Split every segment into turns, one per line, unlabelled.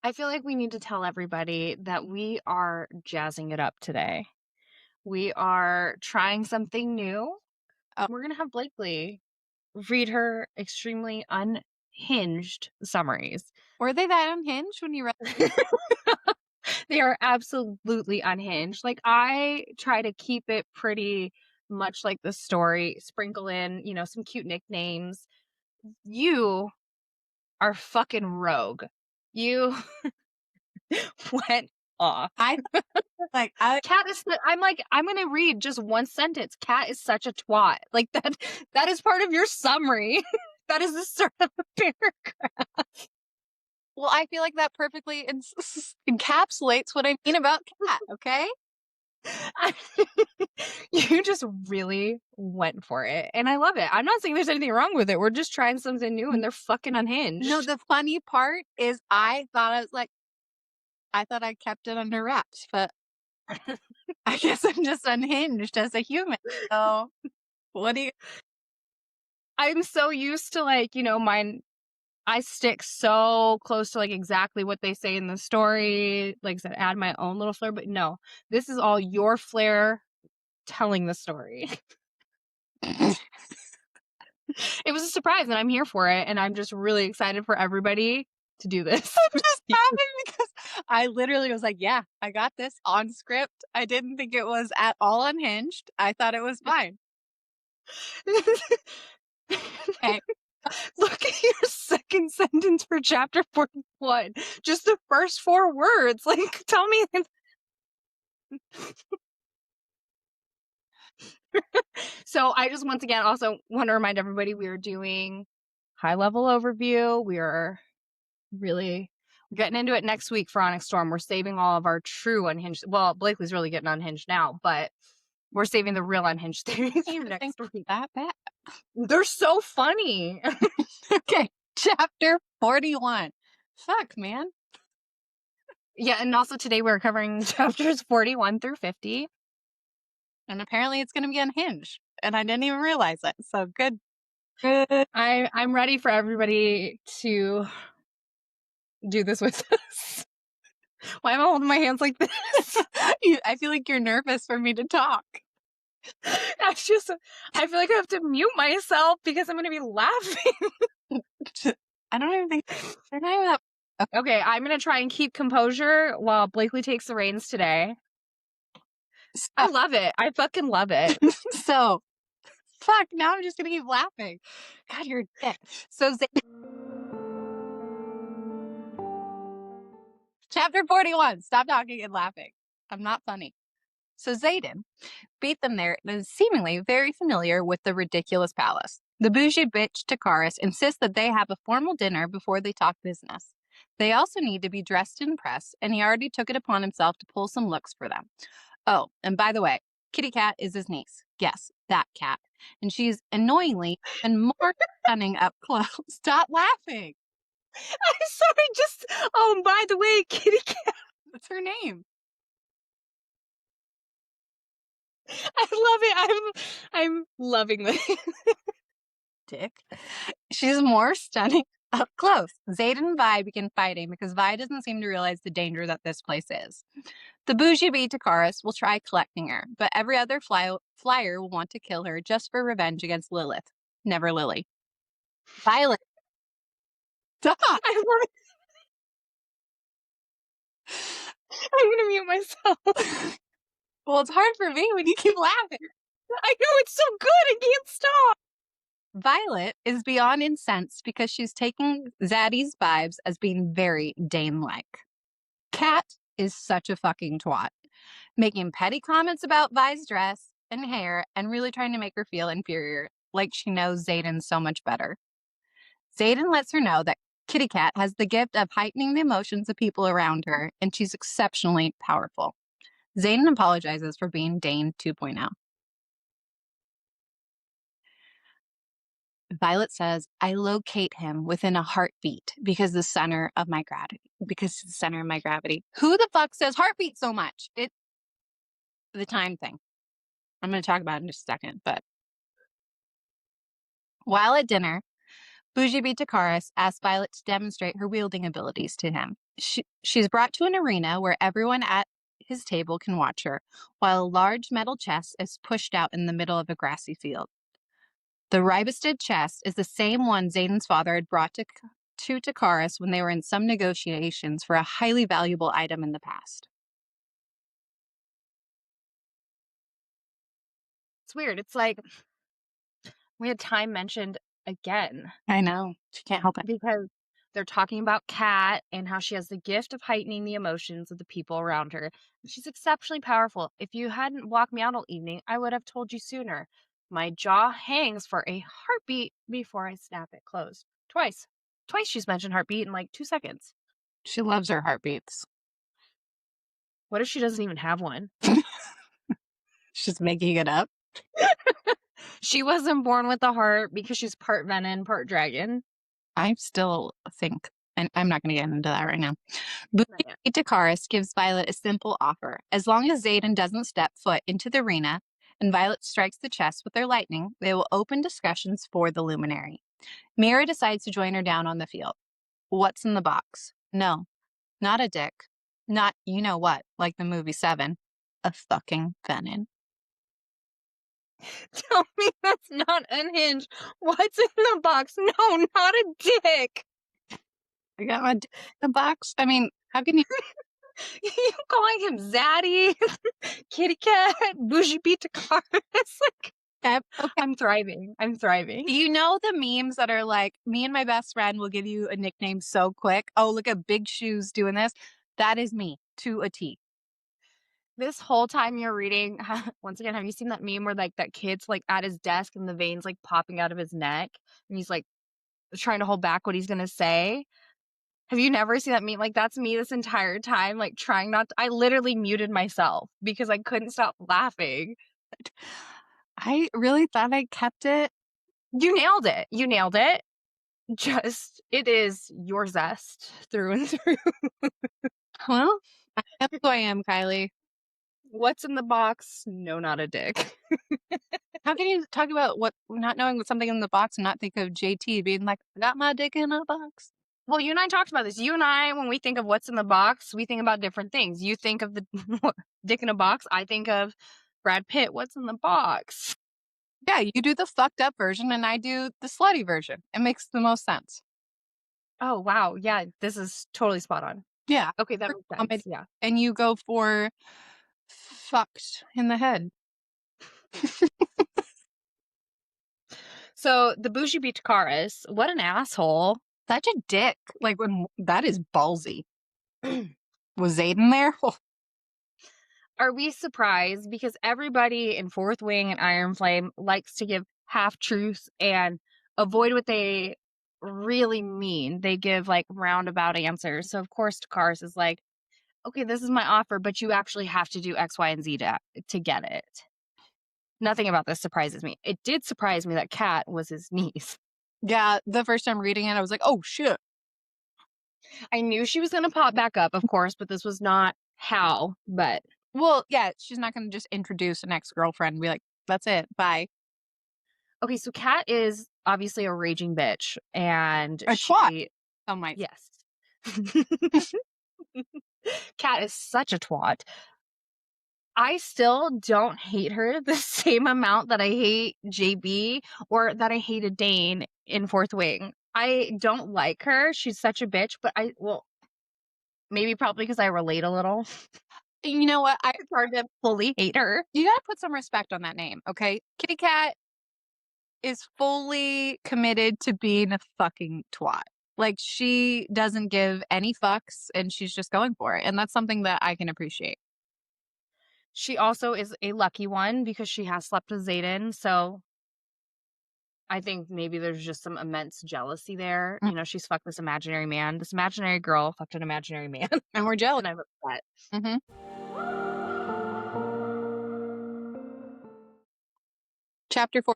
I feel like we need to tell everybody that we are jazzing it up today. We are trying something new.
Oh.
We're going to have Blakely read her extremely unhinged summaries.
Were they that unhinged when you read?
They are absolutely unhinged. Like, I try to keep it pretty much like the story, sprinkle in, some cute nicknames. You are fucking rogue. You went off.
I
Cat is I'm gonna read just one sentence. Cat is such a twat. Like that is part of your summary. That is the start of a paragraph.
well, I feel like that perfectly encapsulates what I mean about Cat, okay?
You just really went for it. And I love it. I'm not saying there's anything wrong with it. We're just trying something new and they're fucking unhinged.
No, the funny part is I thought I kept it under wraps, but I guess I'm just unhinged as a human. So what do you
I'm so used to mine. I stick so close to exactly what they say in the story. Like I said, add my own little flair, but no, this is all your flair telling the story. It was a surprise and I'm here for it. And I'm just really excited for everybody to do this.
I'm just laughing because I literally was like, yeah, I got this on script. I didn't think it was at all unhinged. I thought it was fine. Okay.
Look at your second sentence for chapter 41. Just the first 4 words. Like, tell me. So I just once again also want to remind everybody we are doing high level overview. We're getting into it next week for Onyx Storm. We're saving all of our true unhinged. Well, Blakely's really getting unhinged now, but we're saving the real unhinged theories for next week.
That bad.
They're so funny.
Okay, chapter 41. Fuck, man.
Yeah, and also today we're covering chapters 41 through 50.
And apparently it's going to be unhinged. And I didn't even realize it. So good.
I'm ready for everybody to do this with us. Why am I holding my hands like this?
I feel like you're nervous for me to talk.
I feel like I have to mute myself because I'm going to be laughing.
I don't even think they're not even that.
Okay, I'm going to try and keep composure while Blakely takes the reins today. I love it. I fucking love it.
So, fuck, now I'm just going to keep laughing. God, you're a dick. So, chapter 41, stop talking and laughing. I'm not funny. So Xaden beat them there and is seemingly very familiar with the ridiculous palace. The bougie bitch Takaris insists that they have a formal dinner before they talk business. They also need to be dressed and impressed, and he already took it upon himself to pull some looks for them. Oh, and by the way, Kitty Cat is his niece. Yes, that cat. And she's annoyingly and more stunning up close. Stop laughing.
I'm sorry, by the way, Kitty Cat.
What's her name?
I love it. I'm loving this.
Dick. She's more stunning up close. Xaden and Vi begin fighting because Vi doesn't seem to realize the danger that this place is. The bougie bee Takaris will try collecting her, but every other flyer will want to kill her just for revenge against Lilith. Never Lily. Violet. Stop!
I love it. I'm going to mute myself.
Well, it's hard for me when you keep laughing.
I know, it's so good. I can't stop.
Violet is beyond incensed because she's taking Zaddy's vibes as being very Dane-like. Kat is such a fucking twat, making petty comments about Vi's dress and hair and really trying to make her feel inferior, like she knows Xaden so much better. Xaden lets her know that Kitty Cat has the gift of heightening the emotions of people around her, and she's exceptionally powerful. Xaden apologizes for being Dane 2.0. Violet says, I locate him within a heartbeat because the center of my gravity. Who the fuck says heartbeat so much? It's the time thing. I'm going to talk about it in just a second. But while at dinner, Bougie B. Takaris asks Violet to demonstrate her wielding abilities to him. She's brought to an arena where everyone at his table can watch her, while a large metal chest is pushed out in the middle of a grassy field. The ribosted chest is the same one Xaden's father had brought to Takaris when they were in some negotiations for a highly valuable item in the past.
It's weird. It's like we had time mentioned again.
I know. She can't help it.
Because they're talking about Kat and how she has the gift of heightening the emotions of the people around her. She's exceptionally powerful. If you hadn't walked me out all evening, I would have told you sooner. My jaw hangs for a heartbeat before I snap it closed. Twice. Twice she's mentioned heartbeat in like 2 seconds.
She loves her heartbeats.
What if she doesn't even have one?
She's making it up.
She wasn't born with a heart because she's part venom, part dragon.
I still think, and I'm not going to get into that right now. Bougie Takaris gives Violet a simple offer. As long as Xaden doesn't step foot into the arena and Violet strikes the chest with their lightning, they will open discussions for the Luminary. Mira decides to join her down on the field. What's in the box? No, not a dick. Not you know what, like the movie Seven. A fucking venom.
Tell me that's not unhinged. What's in the box? No, not a dick.
I got my dick in the box. I mean, how can you?
You calling him Zaddy, Kitty Cat, Bougie beat to cars? Like,
Okay.
I'm thriving. I'm thriving.
You know the memes that are like, me and my best friend will give you a nickname so quick. Oh, look at Big Shoes doing this. That is me to a T.
This whole time you're reading, once again, have you seen that meme where like that kid's like at his desk and the veins like popping out of his neck and he's like trying to hold back what he's gonna say? Have you never seen that meme? Like that's me this entire time, like trying not to, I literally muted myself because I couldn't stop laughing.
I really thought I kept it.
You nailed it. You nailed it. Just, it is your zest through and through.
Well, that's who I am, Kylie.
What's in the box? No, not a dick.
How can you talk about what not knowing what's something in the box and not think of JT being like, I got my dick in a box?
Well, you and I talked about this. You and I, when we think of what's in the box, we think about different things. You think of the dick in a box. I think of Brad Pitt. What's in the box?
Yeah, you do the fucked up version and I do the slutty version. It makes the most sense.
Oh, wow. Yeah, this is totally spot on.
Yeah.
Okay, that makes sense. Yeah.
And you go for fucked in the head.
So the Bougie beat Karis. What an asshole.
Such a dick. Like, when that is ballsy. Was Xaden there?
Are we surprised? Because everybody in Fourth Wing and Iron Flame likes to give half truths and avoid what they really mean. They give like roundabout answers. So of course Takaris is like, okay, this is my offer, but you actually have to do X, Y, and Z to get it. Nothing about this surprises me. It did surprise me that Kat was his niece.
Yeah, the first time reading it, I was like, oh shit.
I knew she was going to pop back up, of course, but this was not how. But
well, yeah, she's not going to just introduce an ex-girlfriend and be like, that's it, bye.
Okay, so Kat is obviously a raging bitch, and
A twat. Oh my.
Yes. Kat is such a twat. I still don't hate her the same amount that I hate JB or that I hated Dane in Fourth Wing. I don't like her. She's such a bitch, but maybe probably because I relate a little.
You know what?
It's hard to fully hate her.
You gotta put some respect on that name, okay? Kitty Cat is fully committed to being a fucking twat. Like, she doesn't give any fucks and she's just going for it. And that's something that I can appreciate.
She also is a lucky one because she has slept with Xaden. So I think maybe there's just some immense jealousy there. You know, she's fucked this imaginary man. This imaginary girl fucked an imaginary man.
And we're jealous.
And I'm upset.
Mm-hmm. Chapter 4.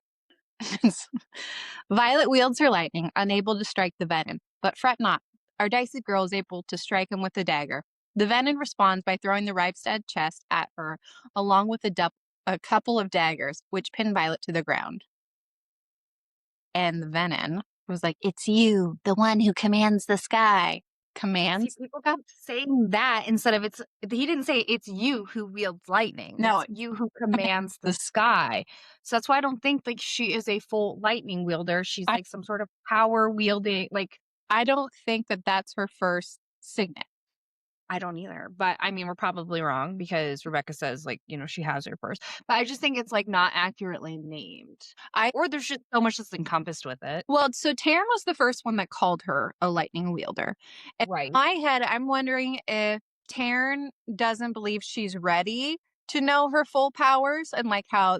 Violet wields her lightning, unable to strike the venom. But fret not. Our dicey girl is able to strike him with a dagger. The venom responds by throwing the Rivestead chest at her, along with a couple of daggers, which pin Violet to the ground. And the venom was like, it's you, the one who commands the sky.
See,
Commands?
people kept saying that instead of he didn't say it's you who wields lightning.
No,
It's you who
commands
commands the
the
sky. So that's why I don't think like she is a full lightning wielder. She's
I
like some sort of power wielding, like
I don't think that that's her first signet.
I don't either. But I mean, we're probably wrong because Rebecca says like, she has her first. But I just think it's like not accurately named.
I
Or there's just so much that's encompassed with it.
Well, so Taryn was the first one that called her a lightning wielder. In
Right.
my head, I'm wondering if Taryn doesn't believe she's ready to know her full powers and like how,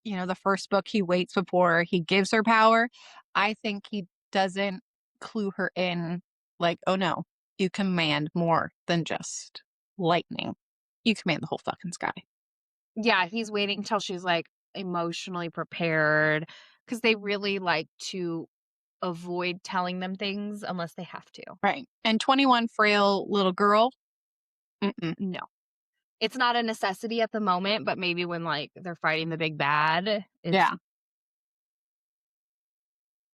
the first book he waits before he gives her power. I think he doesn't clue her in like, oh no, you command more than just lightning. You command the whole fucking sky.
Yeah, he's waiting till she's like emotionally prepared because they really like to avoid telling them things unless they have to.
Right. And 21 frail little girl. Mm-mm.
No. It's not a necessity at the moment, but maybe when like they're fighting the big bad, it's
Yeah.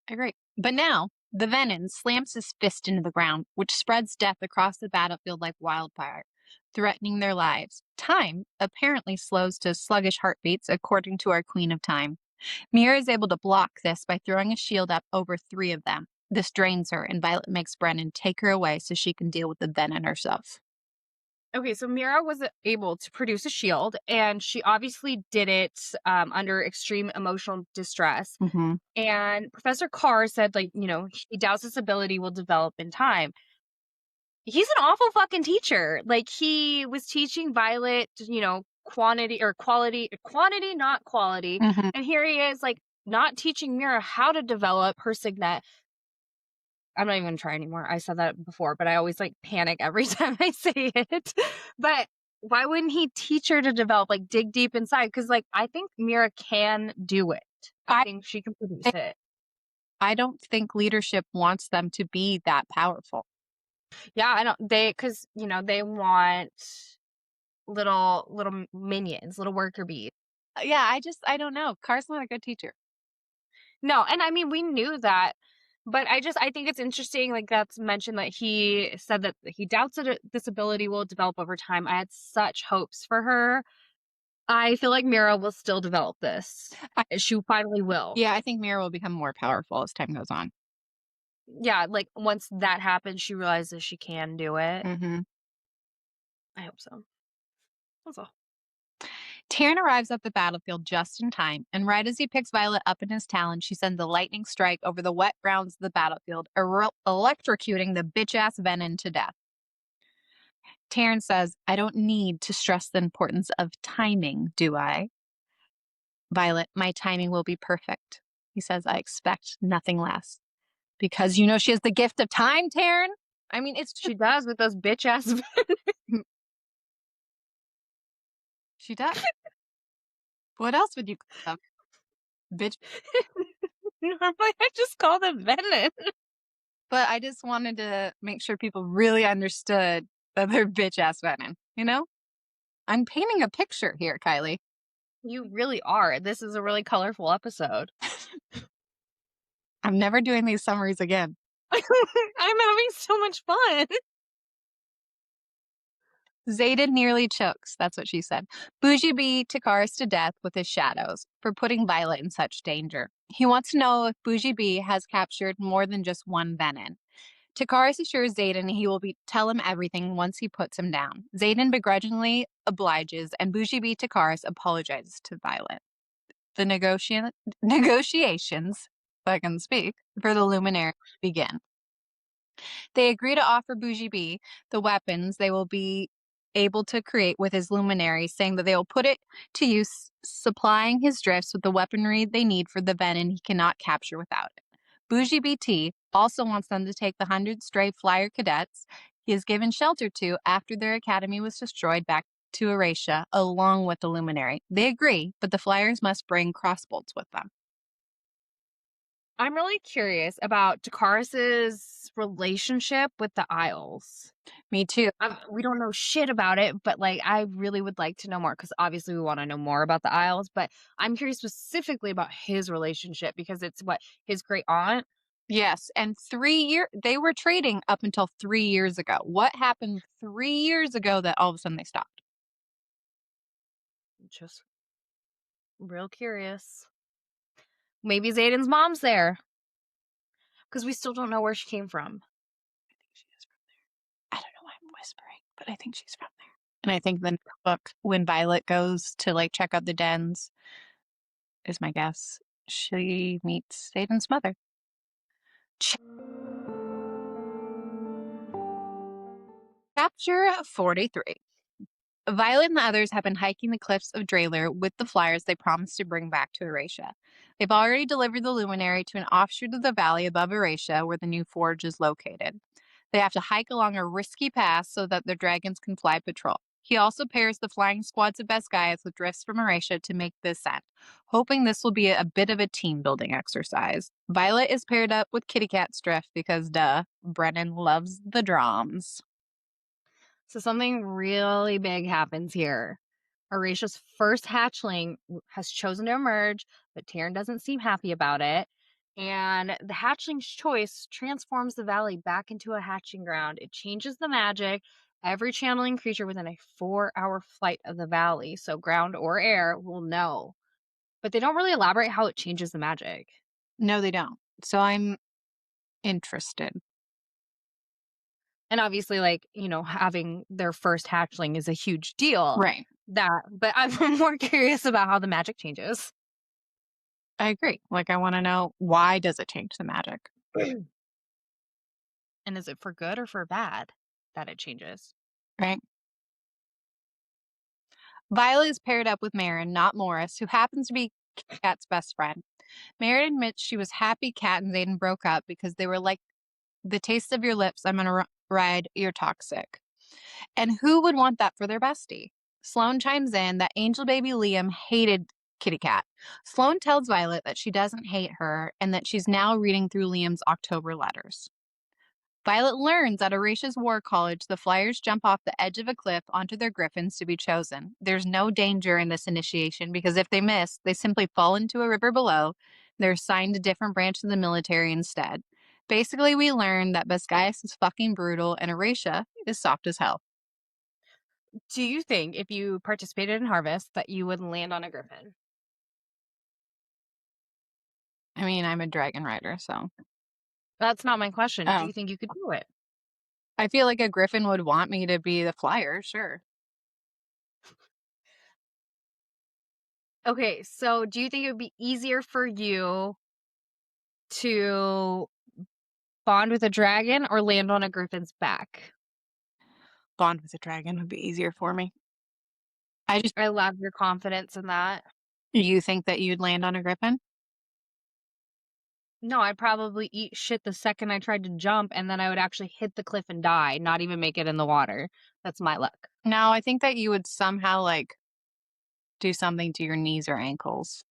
I agree. But now, the Venom slams his fist into the ground, which spreads death across the battlefield like wildfire, threatening their lives. Time apparently slows to sluggish heartbeats, according to our Queen of Time. Mira is able to block this by throwing a shield up over 3 of them. This drains her, and Violet makes Brennan take her away so she can deal with the Venom herself.
okay. So Mira was able to produce a shield, and she obviously did it under extreme emotional distress.
Mm-hmm.
And Professor Carr said, like, he doubts this ability will develop in time. He's an awful fucking teacher. Like, he was teaching Violet, quantity or quantity, not quality.
Mm-hmm.
And here he is, like, not teaching Mira how to develop her signet. I'm not even gonna try anymore. I said that before, but I always like panic every time I say it. But why wouldn't he teach her to develop, like dig deep inside? Because like I think Mira can do it. I
I,
think she can produce it.
I don't think leadership wants them to be that powerful.
Yeah, I don't because they want little minions, little worker bees.
Yeah, I don't know. Carr's not a good teacher.
No, and I mean we knew that, but I think it's interesting, like that's mentioned that he said that he doubts that this ability will develop over time. I had such hopes for her. I feel like Mira will still develop this.
I,
She finally will.
yeah, I think Mira will become more powerful as time goes on.
Yeah, like once that happens, she realizes she can do it.
Mm-hmm.
I hope so. That's all.
Taryn arrives at the battlefield just in time, and right as he picks Violet up in his talons, she sends a lightning strike over the wet grounds of the battlefield, electrocuting the bitch-ass Venom to death. Taryn says, I don't need to stress the importance of timing, do I? Violet, my timing will be perfect. He says, I expect nothing less. Because she has the gift of time, Taryn? I mean, it's just...
She does with those bitch ass.
She does. What else would you call them? Bitch.
Normally, I just call them venom.
But I just wanted to make sure people really understood that they're bitch ass Venom. I'm painting a picture here, Kylie.
You really are. This is a really colorful episode.
I'm never doing these summaries again.
I'm having so much fun.
Zayden nearly chokes. That's what she said. Bougie B Takaris to death with his shadows for putting Violet in such danger. He wants to know if Bougie B has captured more than just one Venom. Takaris assures Zayden he will tell him everything once he puts him down. Zayden begrudgingly obliges, and Bougie B Takaris apologizes to Violet. The negotiations, if I can speak, for the Luminary begin. They agree to offer Bougie B the weapons they will be able to create with his luminary, saying that they will put it to use, supplying his drifts with the weaponry they need for the venom he cannot capture without it. Bougie BT also wants them to take the 100 stray flyer cadets he has given shelter to after their academy was destroyed back to Erasia, along with the luminary. They agree, but the flyers must bring crossbolts with them.
I'm really curious about Takaris's relationship with the Isles.
Me too.
We don't know shit about it, but like I really would like to know more because obviously we want to know more about the Isles. But I'm curious specifically about his relationship because it's what his great aunt.
Yes, and they were trading up until 3 years ago. What happened 3 years ago that all of a sudden they stopped?
Just real curious. Maybe Zayden's mom's there because we still don't know where she came from.
I think she is from there. I don't know why I'm whispering, but I think she's from there. And I think the next book, when Violet goes to like check out the dens, is my guess, she meets Aiden's mother. Chapter 43. Violet and the others have been hiking the cliffs of Drayler with the flyers they promised to bring back to Eratia. They've already delivered the luminary to an offshoot of the valley above Eratia where the new forge is located. They have to hike along a risky pass so that their dragons can fly patrol. He also pairs the flying squads of Basgiath with drifts from Eratia to make the ascent, hoping this will be a bit of a team building exercise. Violet is paired up with Kitty Cat's drift because, duh, Brennan loves the drums.
So something really big happens here. Horatia's first hatchling has chosen to emerge, but Taryn doesn't seem happy about it. And the hatchling's choice transforms the valley back into a hatching ground. It changes the magic. Every channeling creature within a 4-hour flight of the valley, so ground or air, will know. But they don't really elaborate how it changes the magic.
No, they don't. So I'm interested.
And obviously, like, having their first hatchling is a huge deal.
Right.
But I'm more curious about how the magic changes.
I agree. Like, I want to know, why does it change the magic?
And is it for good or for bad that it changes?
Right. Violet is paired up with Marin, not Morris, who happens to be Kat's best friend. Marin admits she was happy Kat and Zayden broke up because they were like, the taste of your lips, I'm going to ride, you're toxic. And who would want that for their bestie? Sloane chimes in that angel baby Liam hated Kitty Cat. Sloane tells Violet that she doesn't hate her and that she's now reading through Liam's October letters. Violet learns at Horatius War College the Flyers jump off the edge of a cliff onto their griffins to be chosen. There's no danger in this initiation because if they miss, they simply fall into a river below. They're assigned a different branch of the military instead. Basically, we learn that Basgiath is fucking brutal and Eratia is soft as hell.
Do you think if you participated in Harvest that you would land on a griffin?
I mean, I'm a dragon rider, so.
That's not my question. Do
Oh,
you think you could do it?
I feel like a griffin would want me to be the flyer, sure.
Okay, so do you think it would be easier for you to bond with a dragon or land on a griffin's back?
Bond with a dragon would be easier for me.
I love your confidence in that.
You think that you'd land on a griffin?
No, I'd probably eat shit the second I tried to jump, and then I would actually hit the cliff and die, not even make it in the water. That's my luck.
No, I think that you would somehow like do something to your knees or ankles.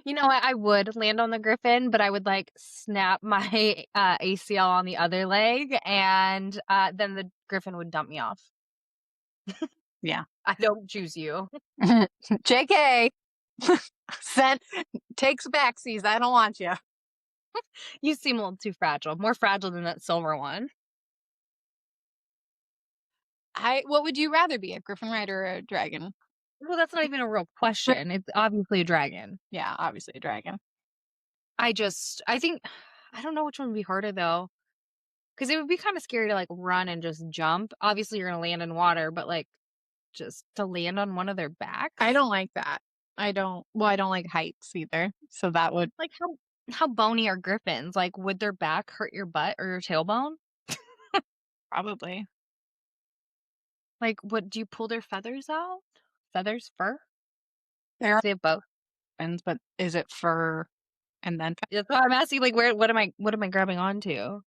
You know what? I would land on the griffin, but I would like snap my ACL on the other leg, and then the griffin would dump me off.
Yeah.
I don't choose you.
JK. Sent takes backsies. I don't want you.
You seem a little too fragile. More fragile than that silver one.
What would you rather be, a griffin rider or a dragon?
Well, that's not even a real question. It's obviously a dragon.
Yeah, obviously a dragon.
I think, I don't know which one would be harder though. Because it would be kind of scary to like run and just jump. Obviously, you're going to land in water, but like just to land on one of their backs.
I don't like that. I don't like heights either. So that would
Like how bony are griffins? Like, would their back hurt your butt or your tailbone?
probably.
Like, what do you pull their feathers out? Feathers, fur?
There are
They have both.
fins, but is it fur and then
That's why I'm asking. Like, what am I grabbing onto?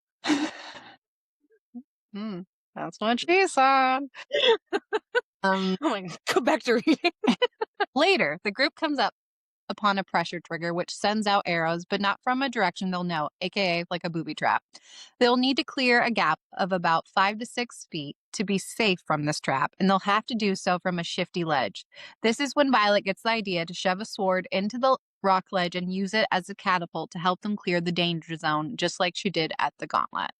That's what she said.
Oh my God, go back to reading.
Later, the group comes up upon a pressure trigger, which sends out arrows, but not from a direction they'll know, aka like a booby trap. They'll need to clear a gap of about 5 to 6 feet to be safe from this trap, and they'll have to do so from a shifty ledge. This is when Violet gets the idea to shove a sword into the rock ledge and use it as a catapult to help them clear the danger zone, just like she did at the gauntlet.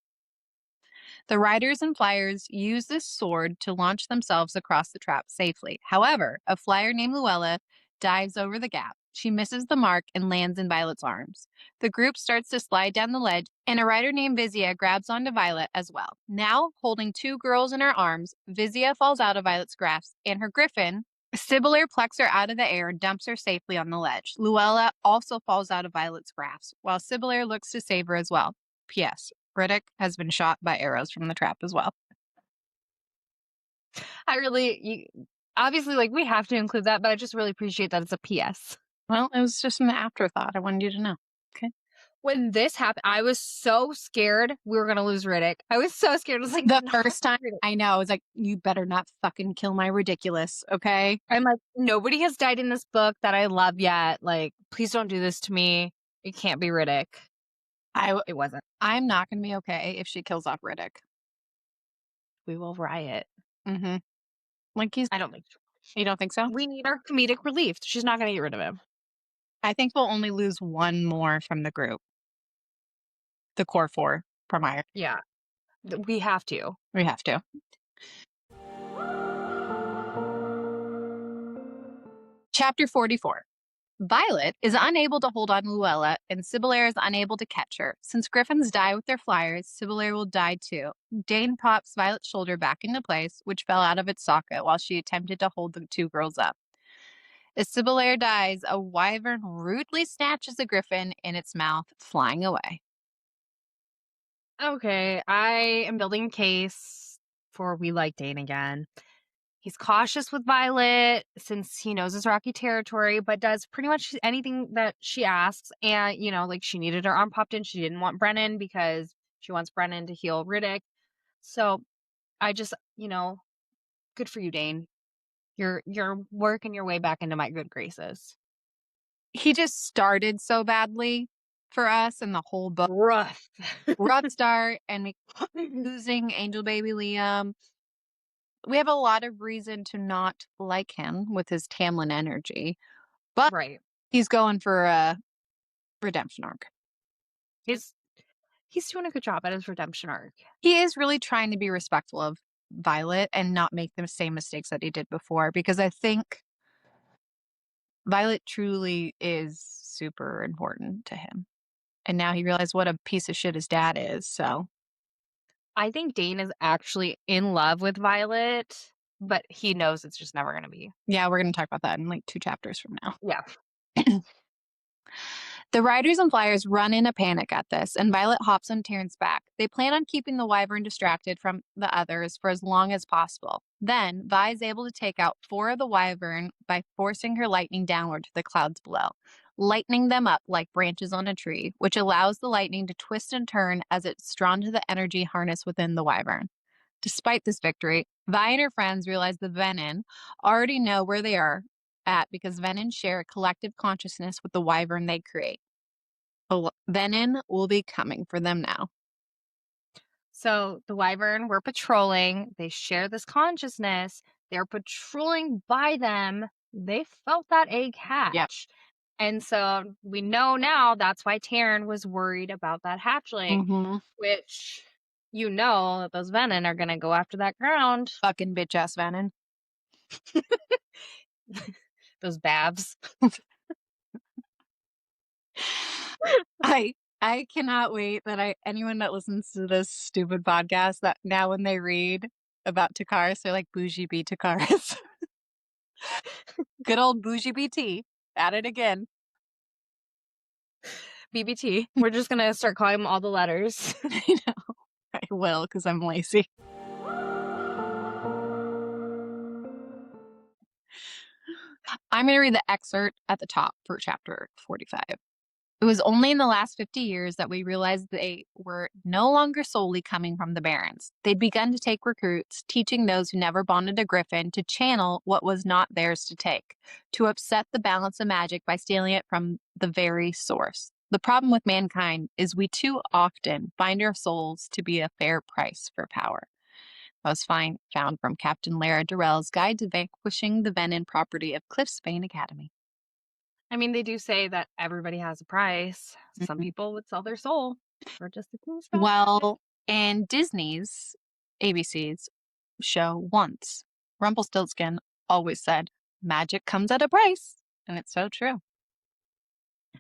The riders and flyers use this sword to launch themselves across the trap safely. However, a flyer named Luella dives over the gap. She misses the mark and lands in Violet's arms. The group starts to slide down the ledge, and a rider named Vizia grabs onto Violet as well. Now, holding 2 girls in her arms, Vizia falls out of Violet's grasp, and her griffin, Sibyller, plucks her out of the air and dumps her safely on the ledge. Luella also falls out of Violet's grasp, while Sibyller looks to save her as well. P.S. Riddick has been shot by arrows from the trap as well.
Obviously, like, we have to include that, but I just really appreciate that it's a PS.
Well, it was just an afterthought. I wanted you to know. Okay.
When this happened, I was so scared we were going to lose Riddick. I was so scared. I was like,
the first time, I know, I was like, you better not fucking kill my ridiculous, okay?
I'm like, nobody has died in this book that I love yet. Like, please don't do this to me. It can't be Riddick. It wasn't.
I'm not going to be okay if she kills off Riddick.
We will riot.
Mm-hmm. Like
I don't think so.
You don't think so?
We need our comedic relief. She's not going to get rid of him.
I think we'll only lose one more from the group. The core 4 Premiere.
Yeah. We have to.
We have to. Chapter 44. Violet is unable to hold on to Luella, and Sibyller is unable to catch her. Since griffins die with their flyers, Sibyller will die too. Dane pops Violet's shoulder back into place, which fell out of its socket while she attempted to hold the 2 girls up. As Sibyller dies, a wyvern rudely snatches a griffin in its mouth, flying away.
Okay, I am building a case for we like Dane again. He's cautious with Violet since he knows it's rocky territory, but does pretty much anything that she asks. And, like, she needed her arm popped in. She didn't want Brennan because she wants Brennan to heal Riddick. So I just, good for you, Dane. You're working your way back into my good graces.
He just started so badly for us in the whole book.
Rough
start, and losing Angel Baby Liam. We have a lot of reason to not like him with his Tamlin energy, but
right.
He's going for a redemption arc.
He's doing a good job at his redemption arc.
He is really trying to be respectful of Violet and not make the same mistakes that he did before, because I think Violet truly is super important to him. And now he realized what a piece of shit his dad is, so.
I think Dane is actually in love with Violet, but he knows it's just never going to be.
Yeah, we're going to talk about that in like 2 chapters from now.
Yeah.
The riders and flyers run in a panic at this, and Violet hops on Terrance's back. They plan on keeping the wyvern distracted from the others for as long as possible. Then, Vi is able to take out 4 of the wyvern by forcing her lightning downward to the clouds below, lightening them up like branches on a tree, which allows the lightning to twist and turn as it's drawn to the energy harness within the wyvern. Despite this victory, Vi and her friends realize the Venin already know where they are at because Venin share a collective consciousness with the wyvern they create. Venin will be coming for them now.
So the wyvern were patrolling. They share this consciousness. They're patrolling by them. They felt that egg hatch.
Yep.
And so we know now that's why Taryn was worried about that hatchling, which that those Venin are going to go after that ground.
Fucking bitch ass Venin.
Those babs.
I cannot wait that anyone that listens to this stupid podcast that now when they read about Takaris, they're like, Bougie B Takaris. Good old Bougie BT. At it again.
BBT. We're just going to start calling them all the letters.
I know. I will, because I'm lazy. I'm going to read the excerpt at the top for chapter 45. It was only in the last 50 years that we realized they were no longer solely coming from the barons. They'd begun to take recruits, teaching those who never bonded a griffin to channel what was not theirs to take, to upset the balance of magic by stealing it from the very source. The problem with mankind is we too often find our souls to be a fair price for power. That was found from Captain Lara Durrell's Guide to Vanquishing the Venin Property of Cliffsbane Academy.
I mean, they do say that everybody has a price. Some
Mhm.
people would sell their soul for just a cool spell.
Well, in Disney's ABC's show Once, Rumpelstiltskin always said, magic comes at a price. And it's so true.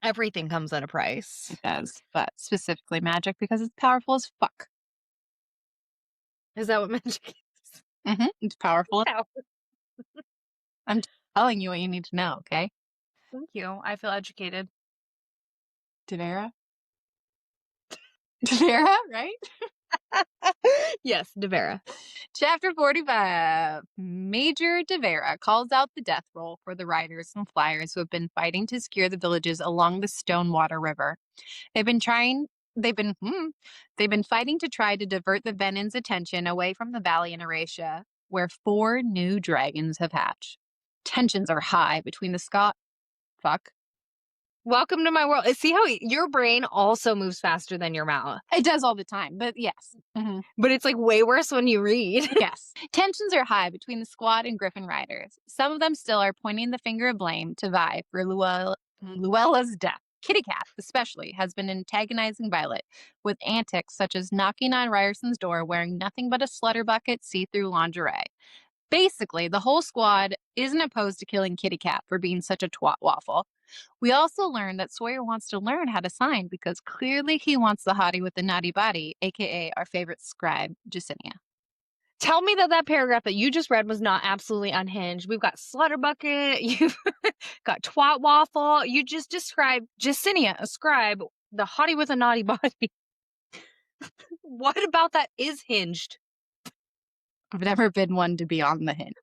Everything comes at a price.
It does. But specifically magic because it's powerful as fuck.
Is that what magic is?
It's powerful.
Ow.
I'm telling you what you need to know, okay?
Thank you. I feel educated.
Devera? Devera, right?
Yes, Devera.
Chapter 45. Major Devera calls out the death roll for the riders and flyers who have been fighting to secure the villages along the Stonewater River. They've been fighting to try to divert the Venin's attention away from the valley in Aracia, where 4 new dragons have hatched. Tensions are high between the
Welcome to my world. See how your brain also moves faster than your mouth.
It does all the time, but yes.
But it's like way worse when you read.
Yes. Tensions are high between the squad and Griffin riders. Some of them still are pointing the finger of blame to Vi for Luella's death. Kitty Cat, especially, has been antagonizing Violet with antics such as knocking on Ryerson's door wearing nothing but a slutter bucket see-through lingerie. Basically, the whole squad isn't opposed to killing Kitty Cat for being such a twat waffle. We also learned that Sawyer wants to learn how to sign because clearly he wants the hottie with the naughty body, aka our favorite scribe, Jacinia.
Tell me that paragraph that you just read was not absolutely unhinged. We've got Slutterbucket, you've got Twat Waffle. You just described Jacinia, a scribe, the hottie with a naughty body. What about that is hinged?
I've never been one to be on the hint.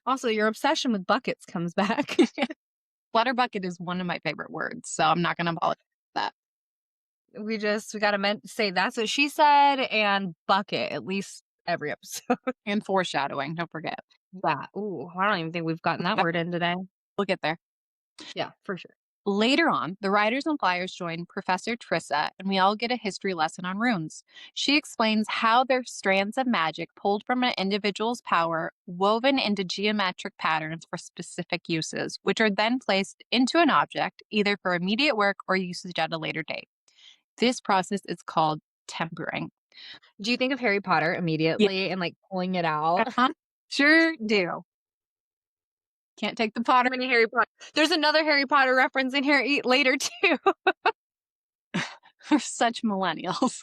Also, your obsession with buckets comes back.
Flutterbucket is one of my favorite words, so I'm not going to apologize for that.
We gotta say that's what she said and bucket at least every episode.
And foreshadowing, don't forget.
Yeah. Ooh, I don't even think we've gotten that word in today.
We'll get there.
Yeah, for sure.
Later on, the riders and flyers join Professor Trissa, and we all get a history lesson on runes. She explains how they're strands of magic pulled from an individual's power, woven into geometric patterns for specific uses, which are then placed into an object, either for immediate work or usage at a later date. This process is called tempering.
Do you think of Harry Potter immediately and like pulling it out?
Sure do. Can't take the Potter.
Many Harry Potter. There's another Harry Potter reference in here later too.
We're such millennials.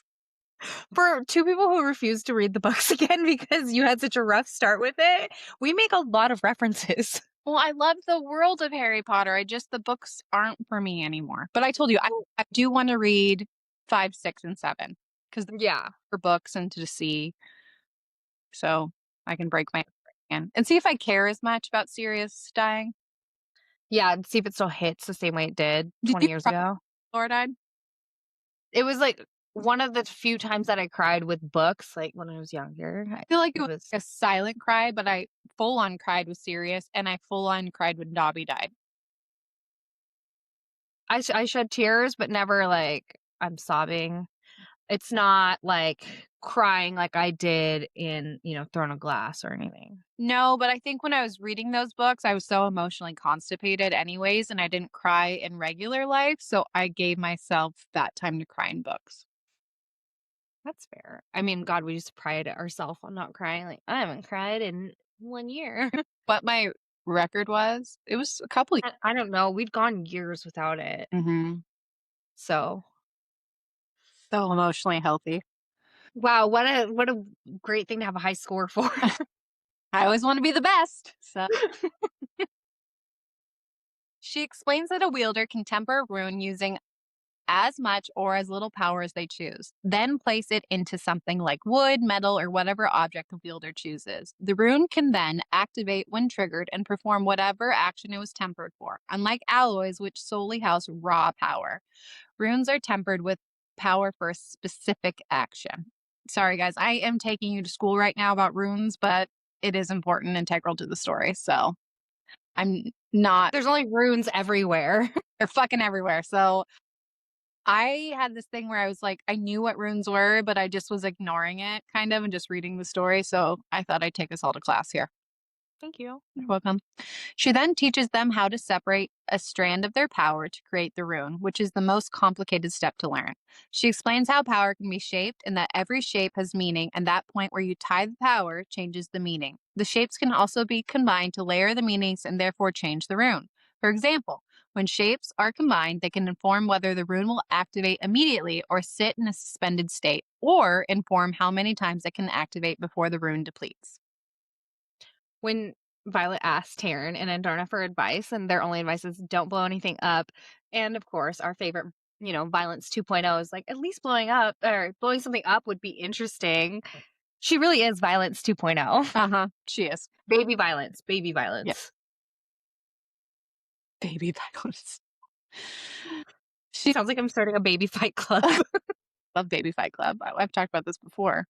For 2 people who refuse to read the books again because you had such a rough start with it, we make a lot of references.
Well, I love the world of Harry Potter. The books aren't for me anymore. But I told you, I do want to read 5, 6, and 7 because
Yeah.
for books and to see, so I can break my hand and see if I care as much about Sirius dying.
Yeah, and see if it still hits the same way it did 20 years ago.
Laura died.
It was like one of the few times that I cried with books, like when I was younger.
I feel like it was a silent cry, but I full on cried with Sirius, and I full on cried when Dobby died.
I shed tears, but never like I'm sobbing. It's not like crying like I did in, Throne of Glass or anything.
No, but I think when I was reading those books, I was so emotionally constipated anyways, and I didn't cry in regular life, so I gave myself that time to cry in books.
That's fair. I mean, God, we just pride ourselves on not crying. Like, I haven't cried in 1 year.
What my record was, it was a couple years.
I don't know. We'd gone years without it. So
emotionally healthy.
Wow, what a great thing to have a high score for.
I always want to be the best. So she explains that a wielder can temper a rune using as much or as little power as they choose. Then place it into something like wood, metal, or whatever object the wielder chooses. The rune can then activate when triggered and perform whatever action it was tempered for, unlike alloys, which solely house raw power. Runes are tempered with power for a specific action. Sorry, guys, I am taking you to school right now about runes, but it is important and integral to the story. So I'm not,
There's only runes everywhere.
they're fucking everywhere. So I had this thing where I was like, I knew what runes were, but I just was ignoring it kind of and just reading the story. So I thought I'd take us all to class here.
Thank you.
You're welcome. She then teaches them how to separate a strand of their power to create the rune, which is the most complicated step to learn. She explains how power can be shaped and that every shape has meaning, and that point where you tie the power changes the meaning. The shapes can also be combined to layer the meanings and therefore change the rune. For example, when shapes are combined, they can inform whether the rune will activate immediately or sit in a suspended state, or inform how many times it can activate before the rune depletes.
When Violet asks Taryn and Andarna for advice, and their only advice is don't blow anything up. And of course, our favorite, Violence 2.0 is like, at least blowing up or blowing something up would be interesting. She really is Violence 2.0.
She is.
Baby violence, baby
Yeah.
violence.
Baby violence.
She sounds like I'm starting a baby fight club.
Love Baby Fight Club. I've talked about this before.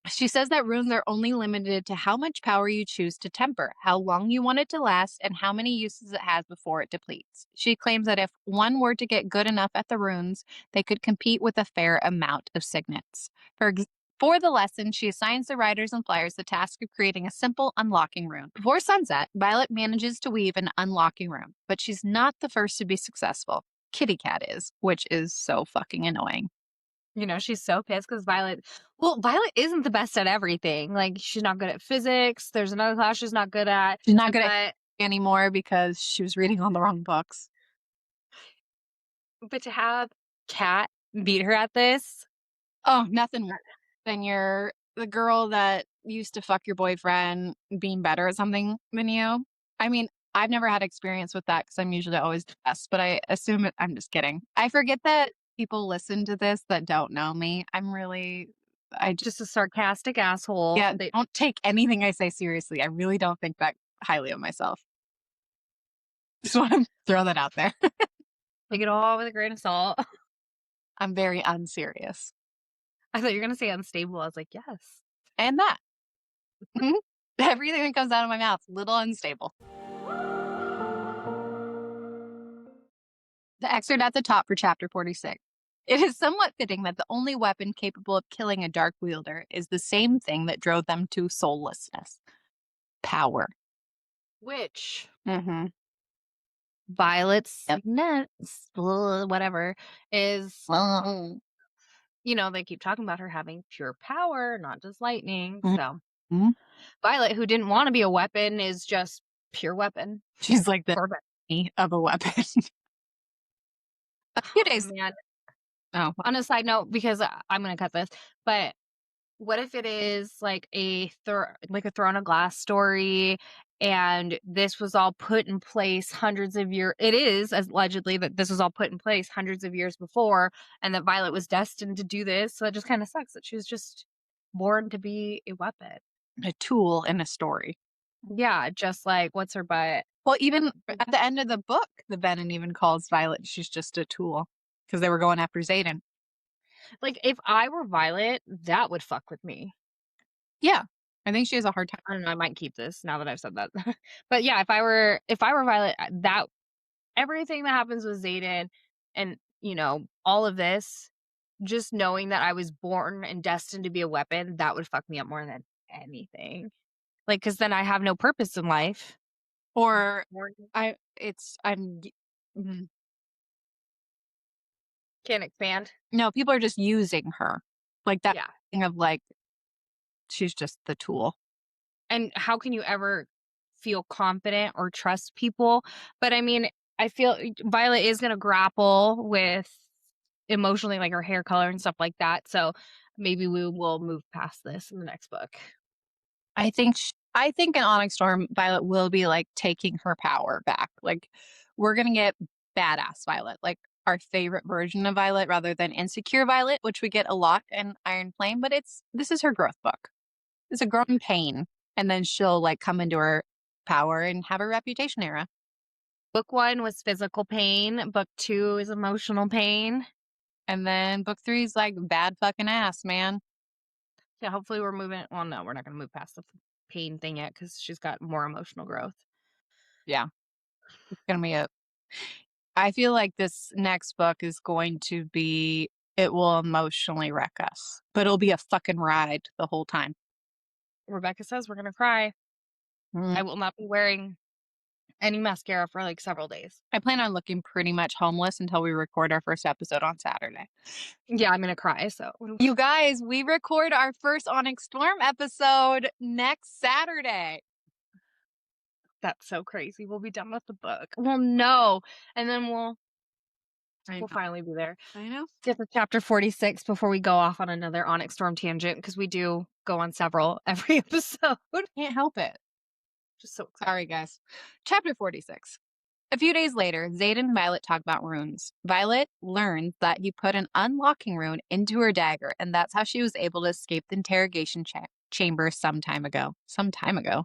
She says that runes are only limited to how much power you choose to temper, how long you want it to last, and how many uses it has before it depletes. She claims that if one were to get good enough at the runes, they could compete with a fair amount of signets. For the lesson, she assigns the riders and flyers the task of creating a simple unlocking rune. Before sunset, Violet manages to weave an unlocking rune, but she's not the first to be successful. Kitty Cat is, which is so fucking annoying.
She's so pissed because Violet isn't the best at everything. Like, she's not good at physics. There's another class she's not good at.
She's not good at anymore because she was reading all the wrong books.
But to have Cat beat her at this.
Oh, nothing worse than the girl that used to fuck your boyfriend being better at something than you. I mean, I've never had experience with that because I'm usually always the best, but I assume I'm just kidding. I forget that people listen to this that don't know me.
Just a sarcastic asshole.
Yeah, they don't take anything I say seriously. I really don't think that highly of myself. Just want to throw that out there.
Take it all with a grain of salt.
I'm very unserious.
I thought you were going to say unstable. I was like, yes.
And that. Everything that comes out of my mouth, little unstable. The excerpt at the top for chapter 46. It is somewhat fitting that the only weapon capable of killing a dark wielder is the same thing that drove them to soullessness. Power.
Which Violet's whatever is, they keep talking about her having pure power, not just lightning. So Violet, who didn't want to be a weapon, is just pure weapon.
She's like the of a weapon. A few days.
Man. Oh, on a side note, because I'm going to cut this, but what if it is like a Throne of Glass story, and this was all put in place hundreds of years? It is allegedly that this was all put in place hundreds of years before, and that Violet was destined to do this. So it just kind of sucks that she was just born to be a weapon,
a tool in a story.
Yeah, just like what's her butt.
Well, even at the end of the book, the Venom even calls Violet, she's just a tool, because they were going after Xaden.
Like, if I were Violet, that would fuck with me.
Yeah. I think she has a hard time.
I don't know, I might keep this now that I've said that. But yeah, if I were Violet, that everything that happens with Xaden and, all of this, just knowing that I was born and destined to be a weapon, that would fuck me up more than anything. Like, because then I have no purpose in life.
Or can't
expand.
No, people are just using her. Like that thing of like, she's just the tool.
And how can you ever feel confident or trust people? But I mean, I feel Violet is going to grapple with emotionally, like her hair color and stuff like that. So maybe we will move past this in the next book.
I think in Onyx Storm, Violet will be like taking her power back. Like, we're going to get badass Violet. Like, our favorite version of Violet rather than insecure Violet, which we get a lot in Iron Flame, but this is her growth book. It's a growing pain. And then she'll like come into her power and have her reputation era.
Book 1 was physical pain. Book 2 is emotional pain.
And then book 3 is like bad fucking ass, man.
Yeah, hopefully we're moving. Well, no, we're not going to move past the pain thing yet because she's got more emotional growth.
Yeah. It's going to be I feel like this next book is going to be, it will emotionally wreck us, but it'll be a fucking ride the whole time.
Rebecca says we're going to cry.
Mm.
I will not be wearing any mascara for like several days.
I plan on looking pretty much homeless until we record our first episode on Saturday.
Yeah, I'm going to cry. So,
you guys, we record our first Onyx Storm episode next Saturday.
That's so crazy. We'll be done with the book. Well, no. And then we'll finally be there.
I know.
Get to chapter 46 before we go off on another Onyx Storm tangent because we do go on several every episode.
Can't help it.
Just so excited.
Sorry, guys. Chapter 46. A few days later, Zayd and Violet talk about runes. Violet learns that he put an unlocking rune into her dagger, and that's how she was able to escape the interrogation chamber some time ago. Some time ago.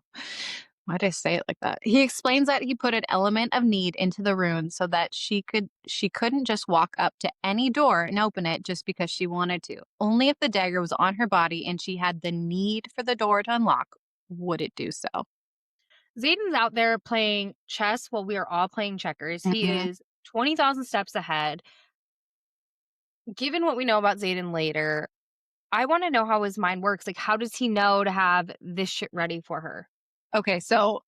Why did I say it like that? He explains that he put an element of need into the rune so that she couldn't just walk up to any door and open it just because she wanted to. Only if the dagger was on her body and she had the need for the door to unlock would it do so.
Zayden's out there playing chess while we are all playing checkers. He is 20,000 steps ahead. Given what we know about Zayden later, I want to know how his mind works. Like, how does he know to have this shit ready for her?
Okay, so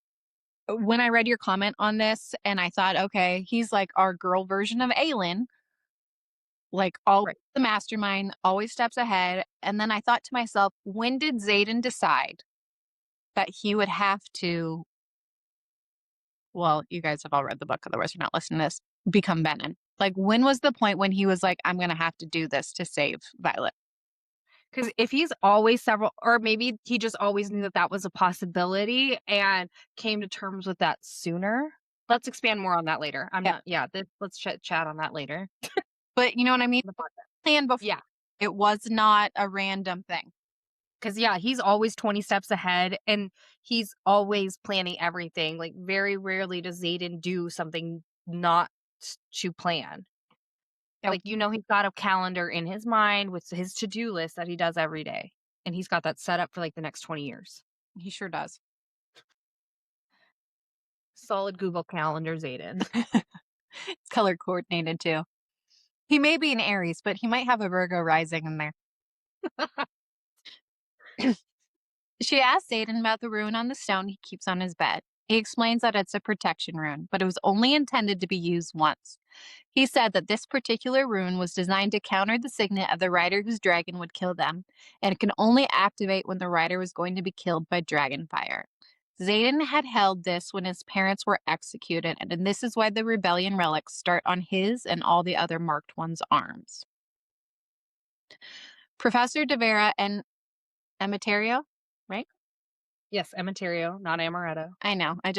when I read your comment on this and I thought, okay, he's like our girl version of Aelin, like the mastermind, always steps ahead. And then I thought to myself, when did Zayden decide that he would have to, well, you guys have all read the book, otherwise you're not listening to this, become Benin? Like, when was the point when he was like, I'm going to have to do this to save Violet?
Because if he's always or maybe he just always knew that that was a possibility and came to terms with that sooner. Let's expand more on that later. Let's chat on that later.
But you know what I mean? Plan before.
Yeah.
It was not a random thing.
Because, yeah, he's always 20 steps ahead and he's always planning everything. Like, very rarely does Zayden do something not to plan. Yep. Like, he's got a calendar in his mind with his to-do list that he does every day. And he's got that set up for like the next 20 years.
He sure does.
Solid Google Calendar, Zayden.
It's color coordinated too. He may be an Aries, but he might have a Virgo rising in there. She asks Zayden about the rune on the stone he keeps on his bed. He explains that it's a protection rune, but it was only intended to be used once. He said that this particular rune was designed to counter the signet of the rider whose dragon would kill them, and it can only activate when the rider was going to be killed by dragon fire. Zayden had held this when his parents were executed, and this is why the rebellion relics start on his and all the other marked ones' arms. Professor De Vera and Emetario, right?
Yes, Emetario, not Amaretto.
I know. I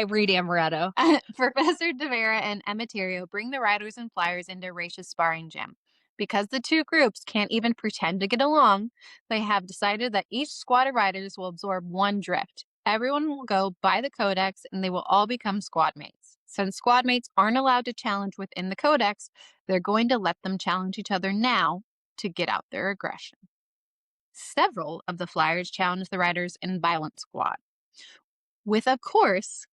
read Amaretto.
Professor De Vera and Emetario bring the riders and flyers into Raisha's sparring gym. Because the two groups can't even pretend to get along, they have decided that each squad of riders will absorb one drift. Everyone will go by the codex and they will all become squad mates. Since squad mates aren't allowed to challenge within the codex, they're going to let them challenge each other now to get out their aggression. Several of the flyers challenge the riders in Violent Squad, with, of course,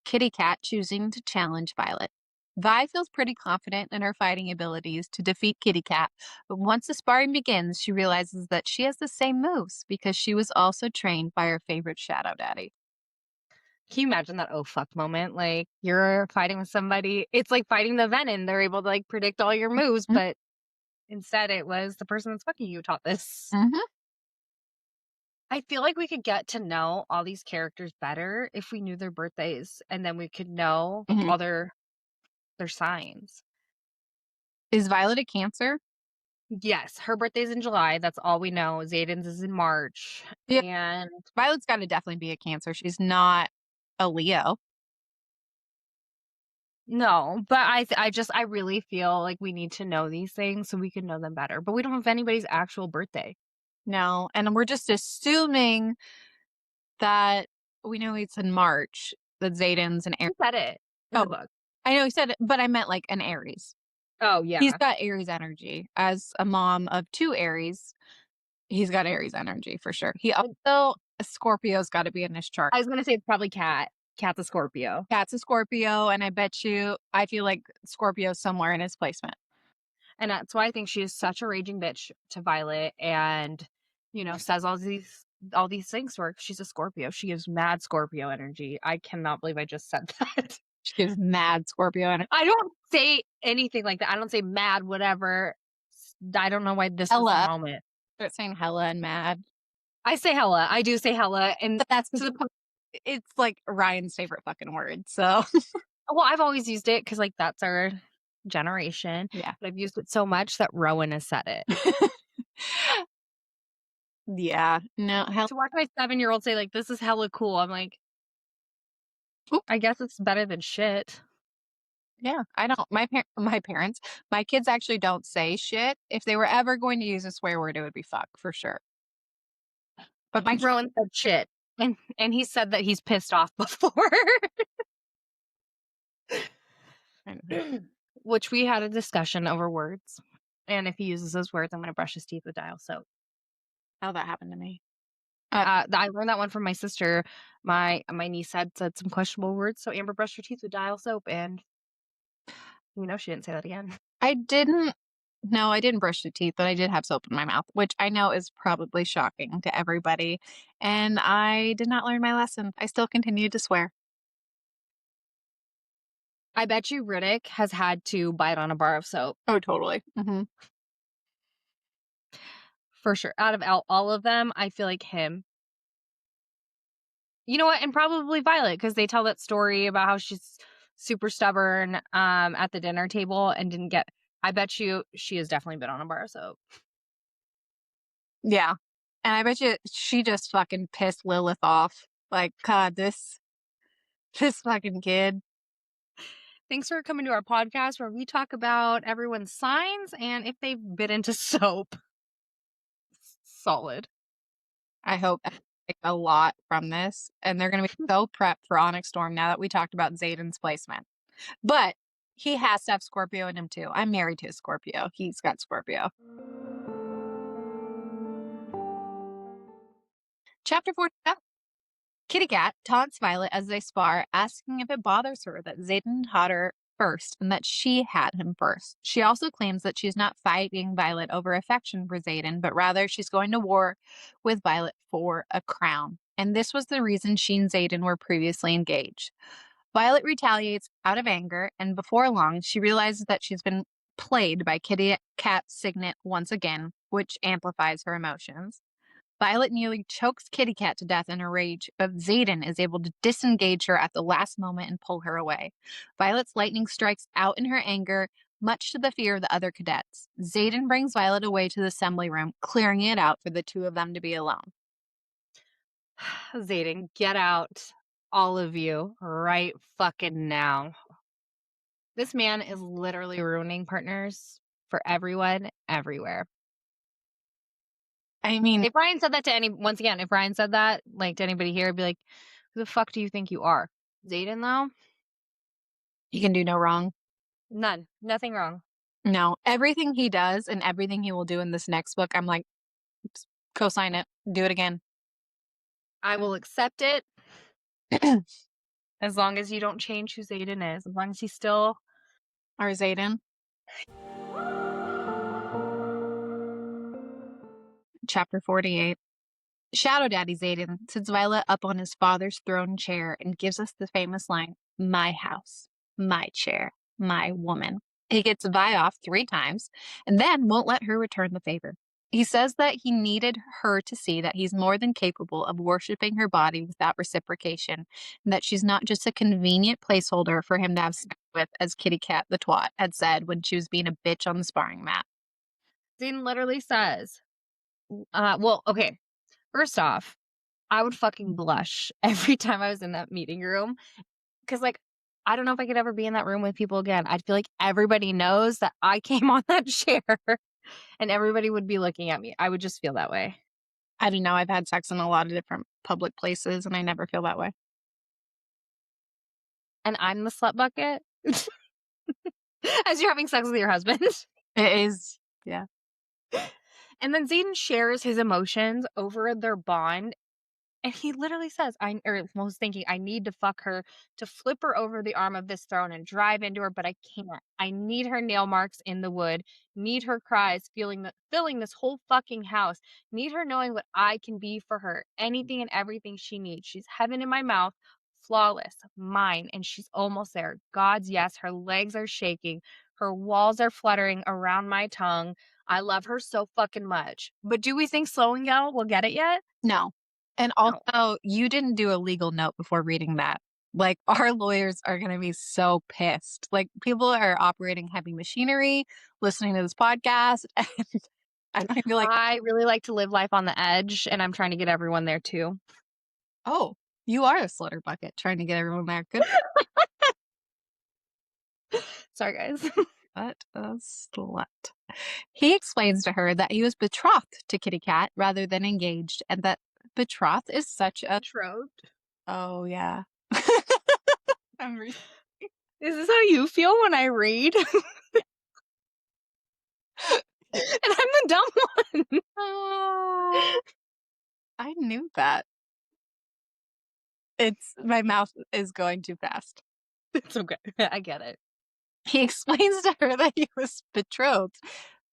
Kitty Cat choosing to challenge Violet. Vi feels pretty confident in her fighting abilities to defeat Kitty Cat, but once the sparring begins, she realizes that she has the same moves because she was also trained by her favorite Shadow Daddy.
Can you imagine that oh fuck moment? Like, you're fighting with somebody. It's like fighting the Venom. They're able to like predict all your moves, but instead it was the person that's fucking you taught this. I feel like we could get to know all these characters better if we knew their birthdays, and then we could know all their signs.
Is Violet a Cancer?
Yes, her birthday's in July. That's all we know. Zayden's is in March. Yeah. And
Violet's got to definitely be a Cancer. She's not a Leo.
No, but I really feel like we need to know these things so we can know them better, but we don't have anybody's actual birthday.
No, and we're just assuming that we know it's in March, that Zayden's an
Who
Aries.
said it in the
Oh,
book?
I know he said it, but I meant like an Aries.
Oh,
He's
yeah.
got Aries energy. As a mom of 2 Aries, he's got Aries energy for sure. He also a Scorpio's gotta be in his chart.
I was gonna say it's probably Cat. Cat's a Scorpio.
Cat's a Scorpio, and I feel like Scorpio's somewhere in his placement.
And that's why I think she is such a raging bitch to Violet and, says all these things to her. She's a Scorpio. She gives mad Scorpio energy. I cannot believe I just said that.
She gives mad Scorpio energy.
I don't say anything like that. I don't say mad, whatever. I don't know why this is the
Hella.
moment.
Start saying hella and mad.
I say hella. I do say hella. And
But that's
to the point,
it's like Ryan's favorite fucking word. So
well, I've always used it because, like, that's our generation.
yeah.
But I've used it so much that Rowan has said it.
Yeah. No, hell
To watch my 7-year-old say, like, this is hella cool, I'm like,
Oop.
I guess it's better than shit.
yeah. I don't my parents, my kids actually don't say shit. If they were ever going to use a swear word, it would be fuck for sure. But my
Rowan said shit. And he said that he's pissed off before. Which we had a discussion over words. And if he uses those words, I'm gonna brush his teeth with dial soap.
how that happened to me.
I learned that one from my sister. My niece had said some questionable words, so Amber brushed her teeth with dial soap, and she didn't say that again.
I didn't No, I didn't brush the teeth, but I did have soap in my mouth, which I know is probably shocking to everybody. And I did not learn my lesson. I still continued to swear.
I bet you Riddick has had to bite on a bar of soap.
Oh, totally. Hmm.
For sure. Out of all of them, I feel like him. You know what? And probably Violet, because they tell that story about how she's super stubborn at the dinner table and didn't get. I bet you she has definitely been on a bar of soap.
Yeah. And I bet you she just fucking pissed Lilith off. Like, God, this fucking kid.
Thanks for coming to our podcast where we talk about everyone's signs and if they've been into soap. Solid.
I hope I take a lot from this. And they're going to be so prepped for Onyx Storm now that we talked about Zayden's placement. But he has to have Scorpio in him too. I'm married to a Scorpio. He's got Scorpio. Chapter 47. Kitty Cat taunts Violet as they spar, asking if it bothers her that Zayden had her first and that she had him first. She also claims that she's not fighting Violet over affection for Zayden, but rather she's going to war with Violet for a crown. And this was the reason she and Zayden were previously engaged. Violet retaliates out of anger, and before long, she realizes that she's been played by Kitty Cat's signet once again, which amplifies her emotions. Violet nearly chokes Kitty Cat to death in a rage, but Zayden is able to disengage her at the last moment and pull her away. Violet's lightning strikes out in her anger, much to the fear of the other cadets. Zayden brings Violet away to the assembly room, clearing it out for the two of them to be alone.
Zayden, get out. All of you. Right fucking now. This man is literally ruining partners for everyone, everywhere.
I mean,
If Ryan said that to once again, if Ryan said that, like, to anybody here, I'd be like, who the fuck do you think you are? Zayden, though?
he can do no wrong.
None. Nothing wrong.
No, everything he does and everything he will do in this next book, I'm like, co-sign it, do it again.
I will accept it as long as you don't change who Zayden is. As long as he's still
Our Zayden. Chapter 48. Shadow Daddy Zayden sits Violet up on his father's throne chair and gives us the famous line, "My house, my chair, my woman." He gets Vi off 3 times and then won't let her return the favor. He says that he needed her to see that he's more than capable of worshiping her body without reciprocation, and that she's not just a convenient placeholder for him to have sex with, as Kitty Cat the twat had said when she was being a bitch on the sparring mat.
Zayden literally says, well, okay. First off, I would fucking blush every time I was in that meeting room. Cause, like, I don't know if I could ever be in that room with people again. I'd feel like everybody knows that I came on that chair and everybody would be looking at me. I would just feel that way.
I don't know. I've had sex in a lot of different public places and I never feel that way.
And I'm the slut bucket as you're having sex with your husband.
It is. Yeah.
And then Zayden shares his emotions over their bond. And he literally says, was thinking, I need to fuck her to flip her over the arm of this throne and drive into her, but I can't. I need her nail marks in the wood, need her cries filling this whole fucking house, need her knowing what I can be for her, anything and everything she needs. She's heaven in my mouth, flawless, mine, and she's almost there. God's yes, her legs are shaking, her walls are fluttering around my tongue. I love her so fucking much. But do we think Slow and Gal will get it yet?
No. And
No.
also, you didn't do a legal note before reading that. Like, our lawyers are going to be so pissed. Like, people are operating heavy machinery, listening to this podcast, and I'm going to be like,
I really like to live life on the edge, and I'm trying to get everyone there too.
oh, you are a slutter bucket trying to get everyone there. Good.
Sorry, guys.
But a slut. He explains to her that he was betrothed to Kitty Cat rather than engaged, and that betrothed is such a.
Betrothed.
Oh, yeah.
Is this how you feel when I read? And I'm the dumb one.
Oh, I knew that. My mouth is going too fast.
It's okay. I get it.
He explains to her that he was betrothed.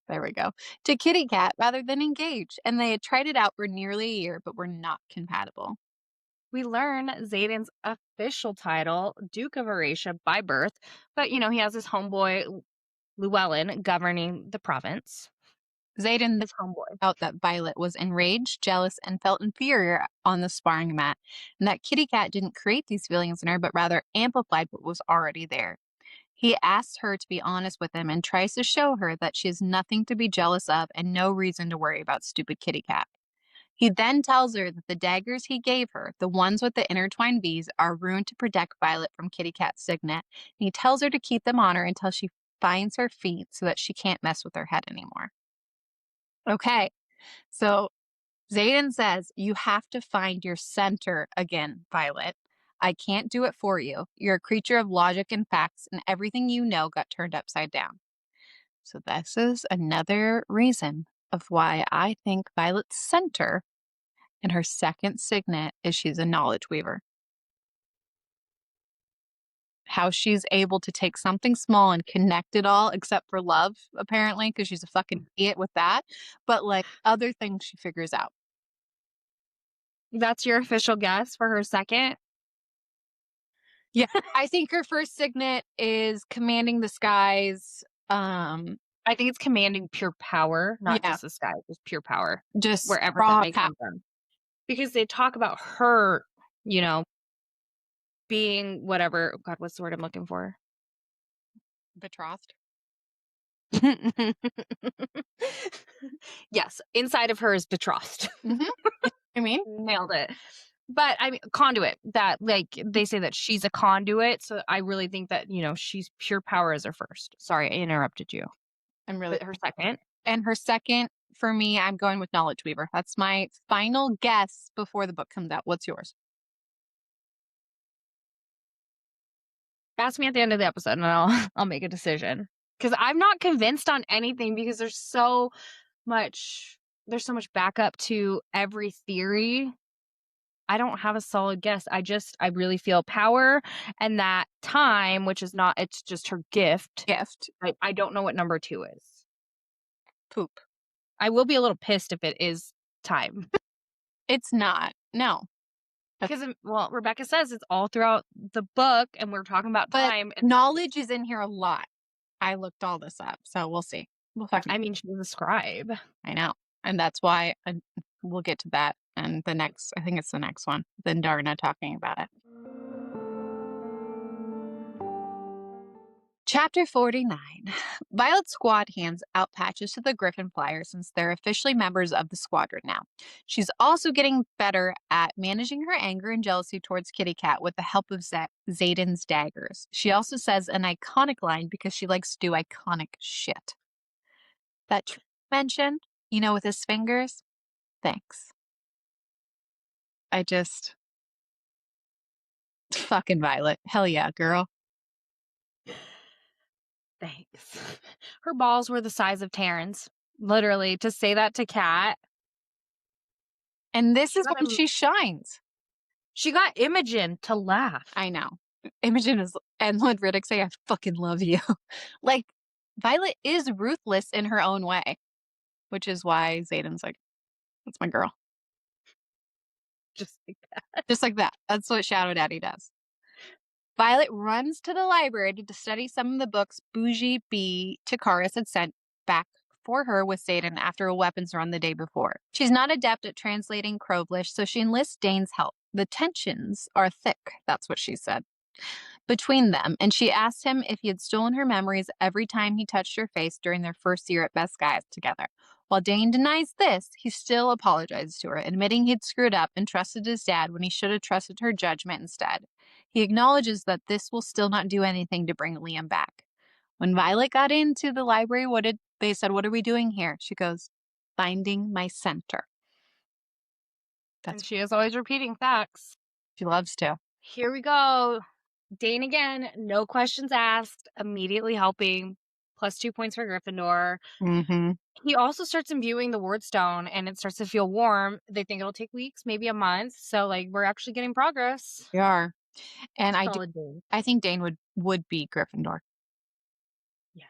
There we go. To Kitty Cat rather than engaged, and they had tried it out for nearly a year, but were not compatible.
We learn Zayden's official title, Duke of Aracia by birth, but he has his homeboy Llewellyn governing the province.
Xaden
His homeboy.
out that Violet was enraged, jealous, and felt inferior on the sparring mat, and that Kitty Cat didn't create these feelings in her, but rather amplified what was already there. He asks her to be honest with him and tries to show her that she has nothing to be jealous of and no reason to worry about stupid Kitty Cat. He then tells her that the daggers he gave her, the ones with the intertwined V's, are ruined to protect Violet from Kitty Cat's signet, and he tells her to keep them on her until she finds her feet so that she can't mess with her head anymore. Okay, so Xaden says, you have to find your center again, Violet. I can't do it for you. You're a creature of logic and facts, and everything you know got turned upside down. So this is another reason of why I think Violet's center and her second signet is she's a knowledge weaver. How she's able to take something small and connect it all, except for love, apparently, because she's a fucking idiot with that. But like other things she figures out.
That's your official guess for her second?
Yeah, I think her first signet is commanding the skies.
I think it's commanding pure power, not
Yeah.
just the sky, just pure power,
Just
wherever
raw
that may come from. Because they talk about her, being whatever. God, what's the word I'm looking for?
betrothed.
Yes, inside of her is betrothed.
I mean,
Nailed it. But I mean, conduit, that like they say that she's a conduit. So I really think that, she's pure power as her first. Sorry, I interrupted you.
I'm really.
But her second.
And her second, for me, I'm going with Knowledge Weaver. That's my final guess before the book comes out. What's yours?
Ask me at the end of the episode and I'll make a decision. Because I'm not convinced on anything because there's so much backup to every theory. I don't have a solid guess. I really feel power and that time, which is not, it's just her gift. I don't know what number 2 is.
Poop.
I will be a little pissed if it is time.
It's not. No.
Because, well, Rebecca says it's all throughout the book and we're talking about time.
But knowledge is in here a lot. I looked all this up, so we'll see.
I mean, she's a scribe.
I know. And that's why we'll get to that. And I think it's the next one. Then Darna talking about it. Chapter 49. Violet's squad hands out patches to the Griffin Flyers since they're officially members of the squadron now. She's also getting better at managing her anger and jealousy towards Kitty Cat with the help of Xaden's daggers. She also says an iconic line because she likes to do iconic shit. That trick mentioned, with his fingers? Thanks. Fucking Violet. Hell yeah, girl.
Thanks. Her balls were the size of Taryn's. Literally, to say that to Kat.
And this is when she shines.
She got Imogen to laugh.
I know. Imogen is, and when Riddick say, I fucking love you. Like, Violet is ruthless in her own way, which is why Xaden's like, that's my girl.
Just like that.
Just like that. That's what Shadow Daddy does. Violet runs to the library to study some of the books Bougie B. Takaris had sent back for her with Xaden after a weapons run the day before. She's not adept at translating Crowblish, so she enlists Dane's help. The tensions are thick, that's what she said, between them, and she asked him if he had stolen her memories every time he touched her face during their first year at Basgiath together. While Dane denies this, he still apologizes to her, admitting he'd screwed up and trusted his dad when he should have trusted her judgment instead. He acknowledges that this will still not do anything to bring Liam back. When Violet got into the library, they said, what are we doing here? She goes, finding my center.
And she is always repeating facts.
She loves to.
Here we go. Dane again, no questions asked, immediately helping, plus 2 points for Gryffindor.
Mm-hmm.
He also starts imbuing the ward stone and it starts to feel warm. They think it'll take weeks, maybe a month. So we're actually getting progress.
We are. And
I
think Dane would be Gryffindor.
Yeah.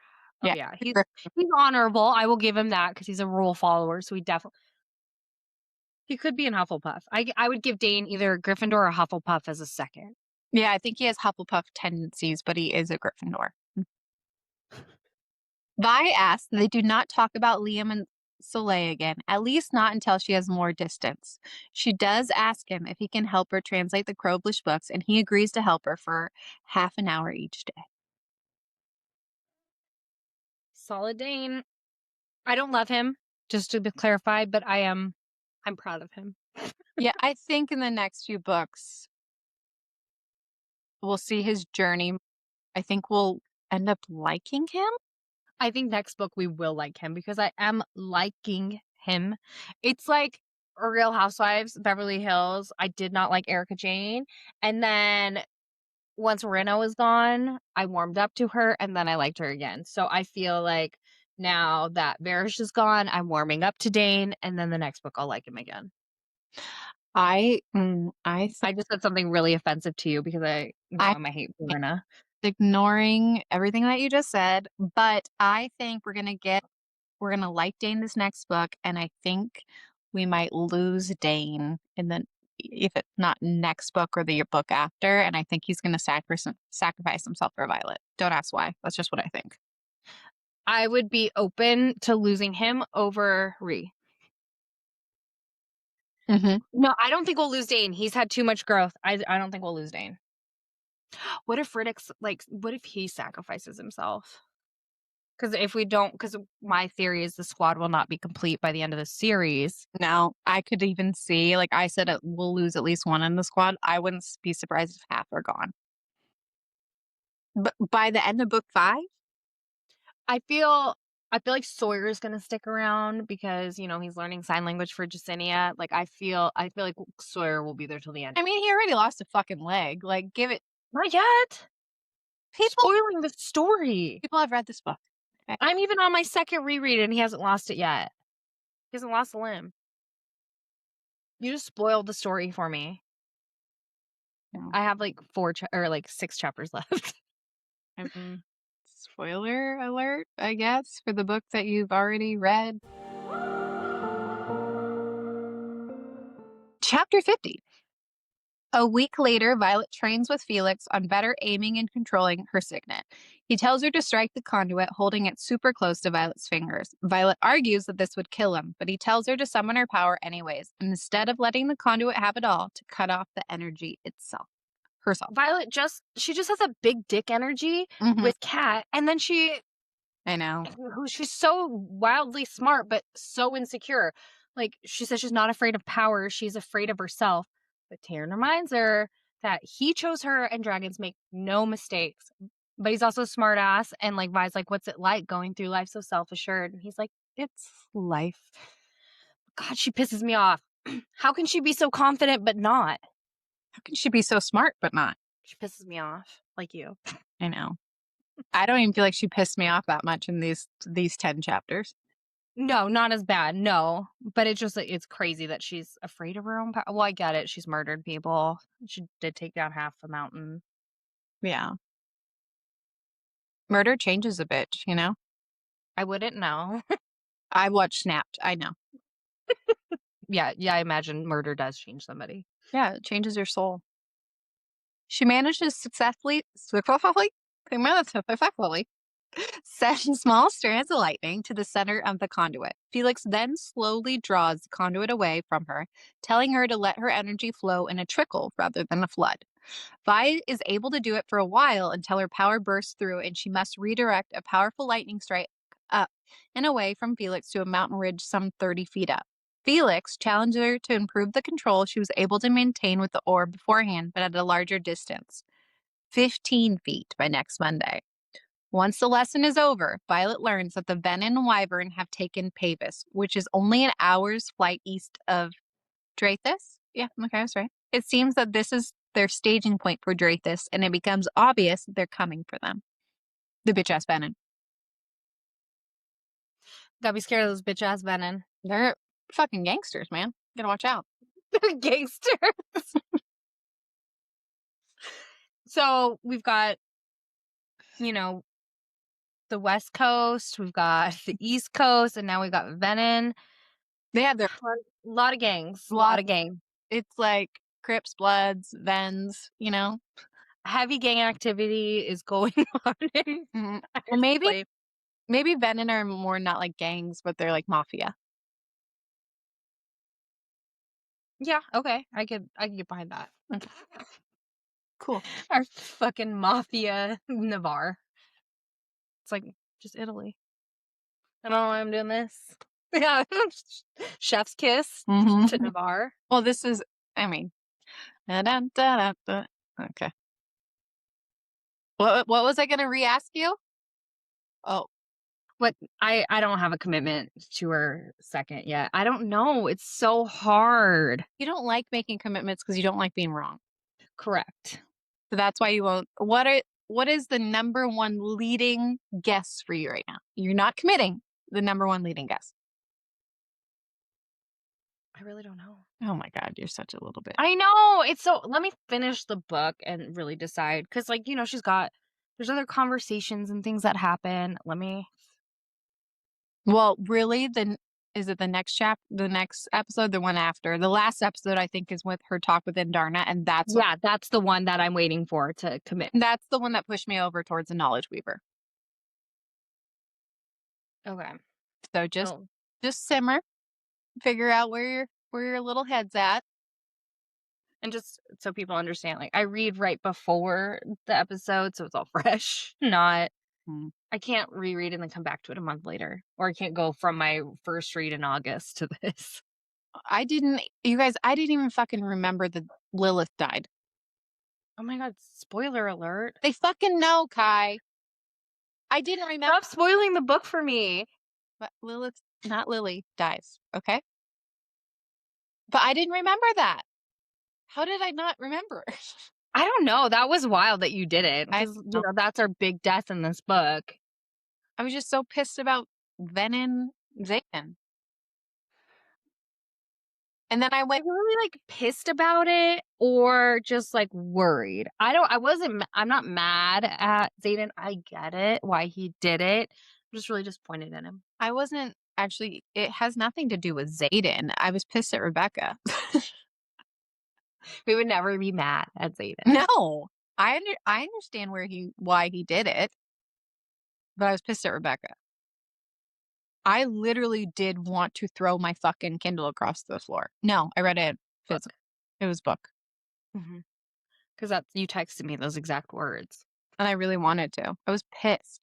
Oh yeah. He's honorable. I will give him that because he's a rule follower. So he could be in Hufflepuff. I would give Dane either Gryffindor or Hufflepuff as a second.
Yeah, I think he has Hufflepuff tendencies, but he is a Gryffindor. Vi asks they do not talk about Liam and Soleil again, at least not until she has more distance. She does ask him if he can help her translate the Crowblish books, and he agrees to help her for half an hour each day.
Solid Dane. I don't love him, just to be clarified, but I'm proud of him.
Yeah, I think in the next few books, we'll see his journey. I think we'll end up liking him.
I think next book we will like him because I am liking him. It's like Real Housewives, Beverly Hills. I did not like Erica Jane. And then once Reno was gone, I warmed up to her and then I liked her again. So I feel like now that Varish is gone, I'm warming up to Dane. And then the next book, I'll like him again.
I
just said something really offensive to you because I hate Verna.
Ignoring everything that you just said, but I think we're gonna like Dane this next book, and I think we might lose Dane if it's not next book or the book after, and I think he's gonna sacrifice himself for Violet. Don't ask why. That's just what I think.
I would be open to losing him over Ree.
Mm-hmm.
No, I don't think we'll lose Dane. He's had too much growth. I don't think we'll lose Dane. What if Riddick's what if he sacrifices himself? Because my theory is the squad will not be complete by the end of the series.
Now, I could even see, like I said, we'll lose at least one in the squad. I wouldn't be surprised if half are gone. But by the end of book 5?
I feel like Sawyer's gonna stick around because he's learning sign language for Jacinia. I feel like Sawyer will be there till the end.
I mean, he already lost a fucking leg. Like, give it.
Not yet. Spoiling the story.
People have read this book.
Okay. I'm even on my second reread and he hasn't lost it yet. He hasn't lost a limb. You just spoiled the story for me. No. I have 6 chapters left.
Spoiler alert, I guess, for the book that you've already read. Chapter 50. A week later, Violet trains with Felix on better aiming and controlling her signet. He tells her to strike the conduit, holding it super close to Violet's fingers. Violet argues that this would kill him, but he tells her to summon her power anyways, and instead of letting the conduit have it all, to cut off the energy itself. herself.
Violet she just has a big dick energy with Kat, and then
I know.
she's so wildly smart, but so insecure. Like, she says she's not afraid of power, she's afraid of herself. But Taryn reminds her that he chose her and dragons make no mistakes. But he's also a smart ass, and like Vi's like, what's it like going through life so self-assured? And he's like, it's life. God, she pisses me off. How can she be so confident but not?
How can she be so smart but not?
She pisses me off, like you.
I know. I don't even feel like she pissed me off that much in these 10 chapters.
No, not as bad. No, but it's crazy that she's afraid of her own power. Well, I get it. She's murdered people. She did take down half the mountain.
Yeah. Murder changes a bitch, you know?
I wouldn't know.
I watched Snapped. I know.
Yeah, I imagine murder does change somebody.
Yeah, it changes your soul. She manages successfully send small strands of lightning to the center of the conduit. Felix then slowly draws the conduit away from her, telling her to let her energy flow in a trickle rather than a flood. Vi is able to do it for a while until her power bursts through and she must redirect a powerful lightning strike up and away from Felix to a mountain ridge some 30 feet up. Felix challenged her to improve the control she was able to maintain with the orb beforehand, but at a larger distance, 15 feet by next Monday. Once the lesson is over, Violet learns that the Venin and Wyvern have taken Pavis, which is only an hour's flight east of Drathis. Yeah, okay, I was right. It seems that this is their staging point for Drathis, and it becomes obvious that they're coming for them. The bitch-ass Venin.
Gotta be scared of those bitch ass Venin.
They're fucking gangsters, man. Gotta watch out.
They're gangsters. So we've got, the West Coast, we've got the East Coast, and now we've got Venin.
They have their
A lot of gangs. A lot of gangs.
It's like Crips, Bloods, Vens, you know?
Heavy gang activity is going on.
Well, maybe Venin are more not like gangs, but they're like mafia.
Yeah, okay. I could get behind that.
Okay. Cool.
Our fucking mafia Navarre. It's like just Italy. I don't know why I'm doing this. Yeah. Chef's kiss to Navarre.
Well, this is, I mean, okay. What was I going to re-ask you? Oh.
What I don't have a commitment to her second yet. I don't know. It's so hard.
You don't like making commitments because you don't like being wrong.
Correct.
So that's why you won't. What is the number one leading guess for you right now? You're not committing. The number one leading guess.
I really don't know.
Oh my God, you're such a little bit.
I know. It's so, let me finish the book and really decide. Because, there's other conversations and things that happen.
Well, really, then is it the next the next episode, the one after? The last episode, I think, is with her talk with Indarna, and that's
the one that I'm waiting for to commit.
That's the one that pushed me over towards the Knowledge Weaver.
Okay.
So just simmer, figure out where your little head's at.
And just so people understand, I read right before the episode, so it's all fresh. Not, I can't reread and then come back to it a month later. Or I can't go from my first read in August to this.
You guys, I didn't even fucking remember that Lilith died.
Oh my God, spoiler alert.
They fucking know, Kai. I didn't remember.
Stop spoiling the book for me.
But Lilith, not Lily, dies, okay? But I didn't remember that. How did I not remember?
I don't know. That was wild that you did it. Because, that's our big death in this book.
I was just so pissed about Venin Zayden. And then I went
really pissed about it or just worried. I'm not mad at Zayden. I get it, why he did it. I'm just really disappointed in him.
I wasn't actually, it has nothing to do with Zayden. I was pissed at Rebecca.
We would never be mad at Zayden.
No, I understand why he did it, but I was pissed at Rebecca. I literally did want to throw my fucking Kindle across the floor. No, I read it. It was book.
Mm-hmm. Because you texted me those exact words.
And I really wanted to. I was pissed.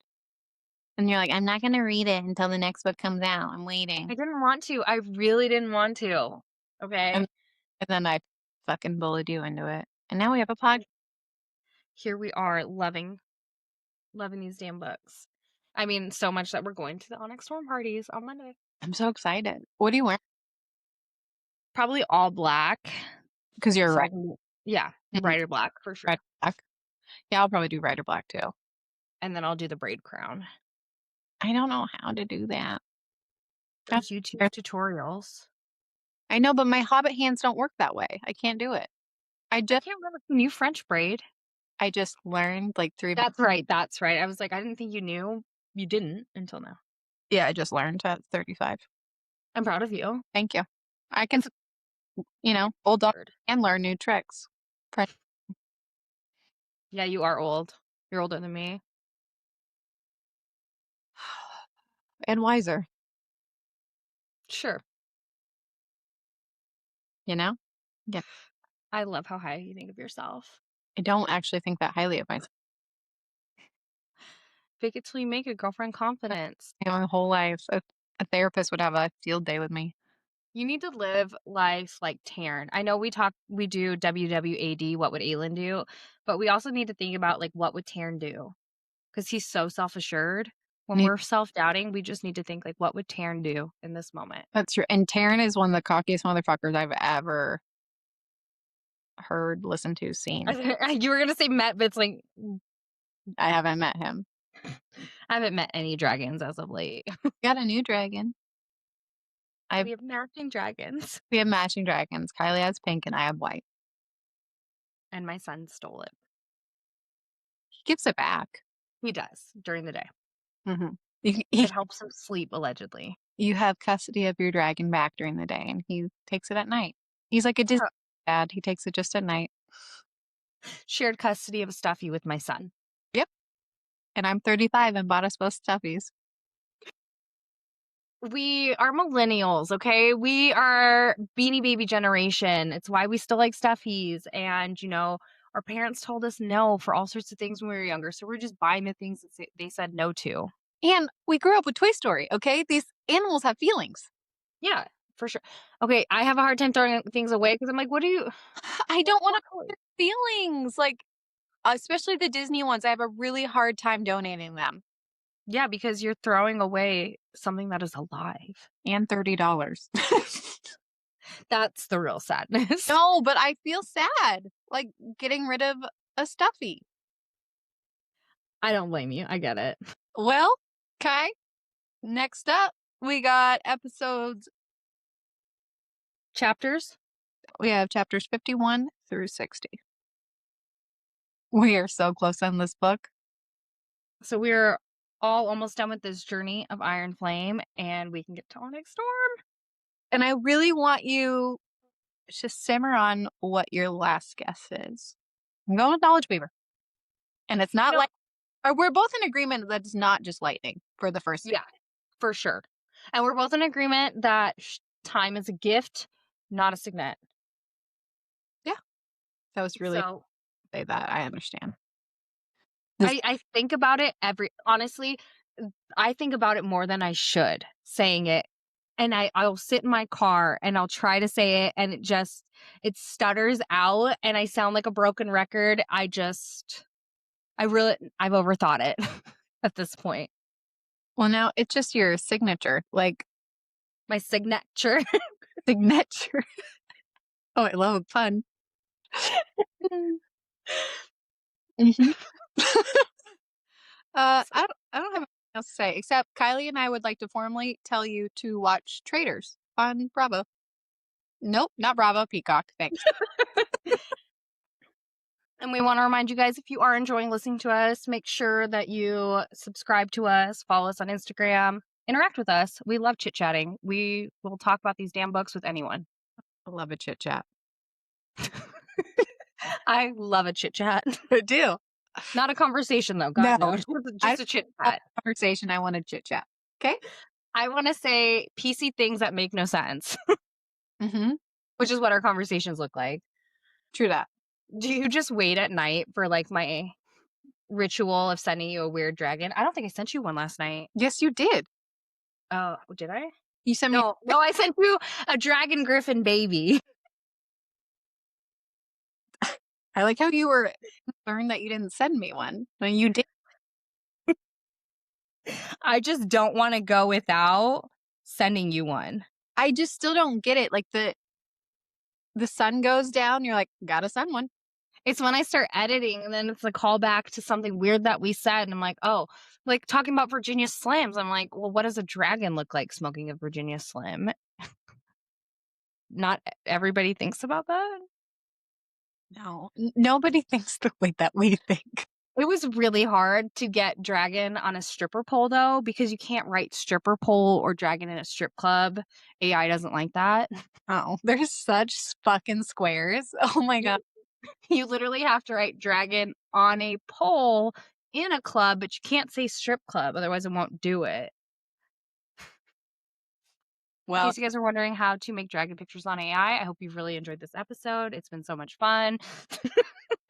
And you're like, I'm not going to read it until the next book comes out. I'm waiting.
I didn't want to. I really didn't want to. Okay.
And then I fucking bullied you into it. And now we have a podcast.
Here we are loving these damn books. I mean, so much that we're going to the Onyx Storm parties on Monday.
I'm so excited. What are you wearing?
Probably all black.
Because you're right.
Yeah, Rider black for sure.
Rider black. Yeah, I'll probably do Rider black too.
And then I'll do the braid crown.
I don't know how to do that.
There's YouTube tutorials.
I know, but my hobbit hands don't work that way. I can't do it.
I can't remember. Can you French braid?
I just learned like 3 months.
That's right. I was like, I didn't think you knew. You didn't until now.
Yeah, I just learned at 35.
I'm proud of you.
Thank you. I can, old dog and learn new tricks.
Yeah, you are old. You're older than me.
And wiser.
Sure.
Yeah.
I love how high you think of yourself.
I don't actually think that highly of myself.
Fake it till you make it, girlfriend confidence.
My whole life, a therapist would have a field day with me.
You need to live life like Taryn. I know we do WWAD, what would Aelin do? But we also need to think about like what would Taryn do? Because he's so self-assured. When we're self-doubting, we just need to think like what would Taryn do in this moment?
That's true. And Taryn is one of the cockiest motherfuckers I've ever heard, listened to, seen.
You were gonna say met, but it's like
I haven't met him.
I haven't met any dragons as of late.
Got a new dragon.
We have matching dragons.
We have matching dragons. Kylie has pink and I have white.
And my son stole it.
He gives it back.
He does during the day.
Mm-hmm.
It helps him sleep, allegedly.
You have custody of your dragon back during the day, and he takes it at night. He's like a Disney dad. He takes it just at night.
Shared custody of a stuffy with my son.
Yep. And I'm 35 and bought us both stuffies.
We are millennials, okay? We are Beanie Baby generation. It's why we still like stuffies. And, our parents told us no for all sorts of things when we were younger. So we're just buying the things that they said no to.
And we grew up with Toy Story, okay? These animals have feelings.
Yeah, for sure. Okay, I have a hard time throwing things away because I'm like, what do you...
I don't want to put feelings. Like, especially the Disney ones, I have a really hard time donating them.
Yeah, because you're throwing away something that is alive.
And $30.
That's the real sadness.
No, but I feel sad. Like, getting rid of a stuffy.
I don't blame you. I get it.
Well, Kai, next up, we got episodes.
Chapters?
We have chapters 51 through 60. We are so close on this book.
So we're all almost done with this journey of Iron Flame, and we can get to Onyx Storm.
And I really want you to simmer on what your last guess is. I'm going with Knowledge Weaver. And it's not we're both in agreement that it's not just lightning for the first.
Yeah, for sure. And we're both in agreement that time is a gift, not a signet.
Yeah. That was really say that. I understand.
I think about it honestly, I think about it more than I should saying it. And I'll sit in my car and I'll try to say it and it stutters out and I sound like a broken record. I've overthought it at this point.
Well, now it's just your signature, like
my signature.
Signature. Oh, I love a pun. Mm-hmm. I don't have anything else to say except Kylie and I would like to formally tell you to watch Traitors on Bravo. Nope, not Bravo, Peacock. Thanks.
And we want to remind you guys, if you are enjoying listening to us, make sure that you subscribe to us, follow us on Instagram, interact with us. We love chit-chatting. We will talk about these damn books with anyone.
I love a chit-chat.
I love a chit-chat.
I do.
Not a conversation, though. God, no. Just a chit-chat.
Conversation. I want a chit-chat. Okay?
I want to say PC things that make no sense.
Mm-hmm.
Which is what our conversations look like.
True that.
Do you just wait at night for like my ritual of sending you a weird dragon? I don't think I sent you one last night.
Yes, you did.
Oh, did I?
You sent me.
No, I sent you a dragon griffin baby.
I like how you were concerned that you didn't send me one. When you did.
I just don't want to go without sending you one.
I just still don't get it. Like the sun goes down, you're like, gotta send one.
It's when I start editing and then it's a callback to something weird that we said. And I'm like, oh, like talking about Virginia Slims. I'm like, well, what does a dragon look like smoking a Virginia Slim? Not everybody thinks about that.
No, nobody thinks the way that we think.
It was really hard to get dragon on a stripper pole though, because you can't write stripper pole or dragon in a strip club. AI doesn't like that.
Oh, they're such fucking squares. Oh my God.
You literally have to write dragon on a pole in a club, but you can't say strip club, otherwise it won't do it. In
Well,
case you guys are wondering how to make dragon pictures on AI, I hope you've really enjoyed this episode. It's been so much fun.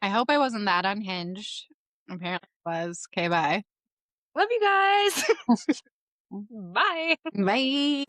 I hope I wasn't that unhinged. Apparently I was. Okay, bye.
Love you guys. Bye.
Bye.